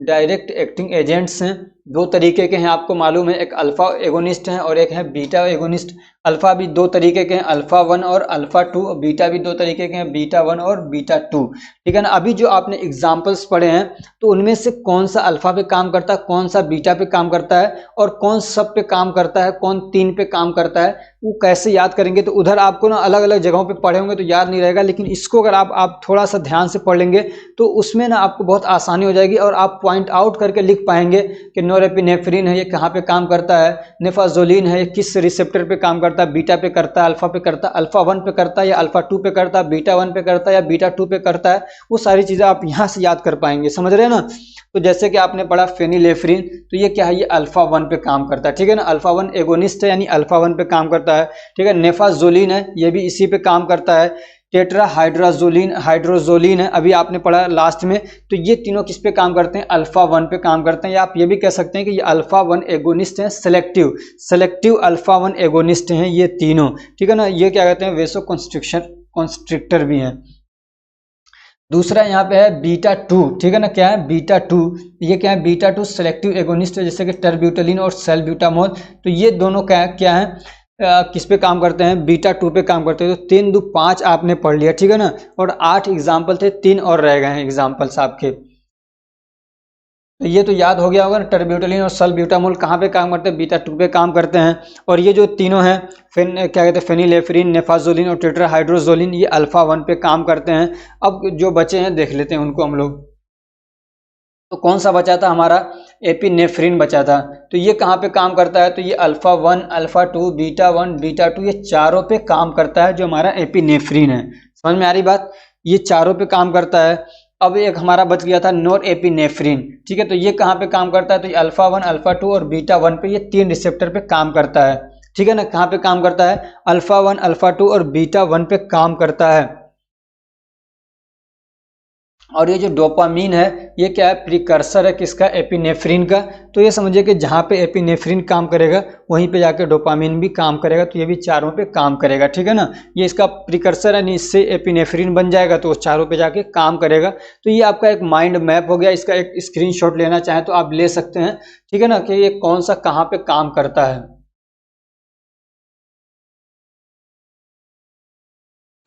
डायरेक्ट एक्टिंग एजेंट्स हैं, दो तरीके के हैं, आपको मालूम है, एक अल्फा एगोनिस्ट है और एक है बीटा एगोनिस्ट। अल्फा भी दो तरीके के हैं, अल्फा 1 और अल्फा 2, बीटा भी दो तरीके के हैं, बीटा 1 और बीटा 2, ठीक है ना। अभी जो आपने एग्जाम्पल्स पढ़े हैं, तो उनमें से कौन सा अल्फा पे काम करता है, कौन सा बीटा पे काम करता है, और कौन सब पे काम करता है, कौन 3 पे काम करता है, वो कैसे याद करेंगे। तो उधर आपको ना अलग अलग जगहों पे पढ़े होंगे तो याद नहीं रहेगा, लेकिन इसको अगर आप थोड़ा सा ध्यान से पढ़ लेंगे तो उसमें ना आपको बहुत आसानी हो जाएगी, और आप पॉइंट आउट करके लिख पाएंगे कि नोरेपिनेफ्रिन है, ये कहाँ पे काम करता है, नेफाजोलिन है, ये किस रिसेप्टर पे काम करता है, बीटा पे करता है, अल्फा पे करता है, अल्फा 1 पे करता है या अल्फा 2 पे करता है, बीटा 1 पे करता है या बीटा 2 पे करता है, वो सारी चीज़ें आप यहाँ से याद कर पाएंगे, समझ रहे हैं ना। तो जैसे कि आपने पढ़ा फेनिलेफ्रिन, तो ये क्या है, ये अल्फा 1 पे काम करता है, ठीक है ना, अल्फा 1 एगोनिस्ट है, यानी अल्फा 1 पे काम करता है, ठीक है। नेफाजोलिन है, ये भी इसी पे काम करता है। हाइड्रोजोलिन है, अभी आपने पढ़ा लास्ट में, तो ये तीनों किस पे काम करते हैं, अल्फा 1 पे काम करते हैं, या आप ये भी कह सकते हैं कि ये अल्फा 1 एगोनिस्ट हैं, सेलेक्टिव अल्फा 1 एगोनिस्ट हैं ये तीनों, ठीक है ना। ये क्या कहते हैं वेसो कॉन्स्ट्रिक्टर भी हैं। दूसरा यहाँ पे है बीटा 2, ठीक है ना। क्या है बीटा 2, ये क्या है बीटा 2 सेलेक्टिव एगोनिस्ट है, जैसे कि टर्ब्यूटेलिन और सेल्ब्यूटामोल। तो ये दोनों क्या है किस पे काम करते हैं, बीटा 2 पे काम करते हैं। तो 3 2 5 आपने पढ़ लिया, ठीक है ना। और 8 एग्जाम्पल थे, 3 और रह गए हैं एग्जाम्पल्स आपके। तो ये तो याद हो गया होगा ना, टर्ब्यूटेलिन और सल्ब्यूटामोल कहाँ पे काम करते हैं, बीटा 2 पे काम करते हैं। और ये जो तीनों हैं क्या कहते हैं, फेनिलेफ्रिन, नेफाजोलिन और टेट्राहाइड्रोजोलिन, ये अल्फा 1 पे काम करते हैं। अब जो बचे हैं देख लेते हैं उनको हम लोग। तो कौन सा बचा था हमारा, एपिनेफ्रिन बचा था। तो ये कहाँ पे काम करता है, तो ये अल्फा 1, अल्फा 2, बीटा 1, बीटा 2, ये चारों पे काम करता है जो हमारा एपिनेफ्रिन है। समझ में आ रही बात, ये चारों पे काम करता है। अब एक हमारा बच गया था नॉर एपिनेफ्रिन, ठीक है। तो ये कहाँ पे काम करता है, तो ये अल्फा 1, अल्फा 2 और बीटा 1 पे, ये 3 रिसेप्टर पे काम करता है, ठीक है ना। कहाँ पे काम करता है, अल्फा 1, अल्फा 2 और बीटा 1 पे काम करता है। और ये जो डोपामीन है, ये क्या है, प्रिकर्सर है किसका, एपिनेफ्रिन का। तो ये समझिए कि जहाँ पे एपिनेफ्रिन काम करेगा वहीं पे जाके डोपामीन भी काम करेगा। तो ये भी चारों पे काम करेगा, ठीक है ना। ये इसका प्रिकर्सर है, इससे एपिनेफ्रिन बन जाएगा तो वो चारों पे जाके काम करेगा। तो ये आपका एक माइंड मैप हो गया। इसका एक स्क्रीनशॉट लेना चाहें तो आप ले सकते हैं, ठीक है ना, कि ये कौन सा कहाँ पे काम करता है।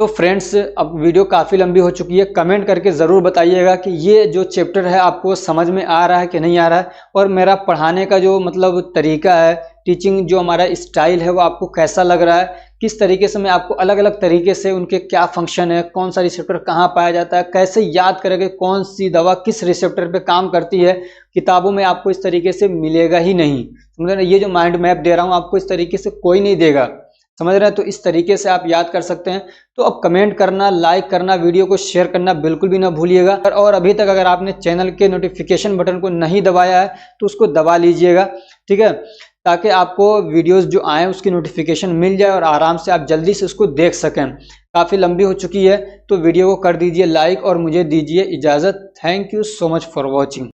तो फ्रेंड्स, अब वीडियो काफ़ी लंबी हो चुकी है। कमेंट करके ज़रूर बताइएगा कि ये जो चैप्टर है आपको समझ में आ रहा है कि नहीं आ रहा है, और मेरा पढ़ाने का जो मतलब तरीका है, टीचिंग जो हमारा स्टाइल है, वो आपको कैसा लग रहा है। किस तरीके से मैं आपको अलग अलग तरीके से उनके क्या फंक्शन है, कौन सा रिसेप्टर कहाँ पाया जाता है, कैसे याद करेंगे कौन सी दवा किस रिसेप्टर पे काम करती है, किताबों में आपको इस तरीके से मिलेगा ही नहीं। समझ रहे, ये जो माइंड मैप दे रहा हूँ आपको इस तरीके से कोई नहीं देगा, समझ रहे हैं। तो इस तरीके से आप याद कर सकते हैं। तो अब कमेंट करना, लाइक करना, वीडियो को शेयर करना बिल्कुल भी ना भूलिएगा। और अभी तक अगर आपने चैनल के नोटिफिकेशन बटन को नहीं दबाया है तो उसको दबा लीजिएगा, ठीक है, ताकि आपको वीडियोस जो आए उसकी नोटिफिकेशन मिल जाए और आराम से आप जल्दी से उसको देख सकें। काफ़ी लंबी हो चुकी है तो वीडियो को कर दीजिए लाइक और मुझे दीजिए इजाज़त। Thank you so much for watching.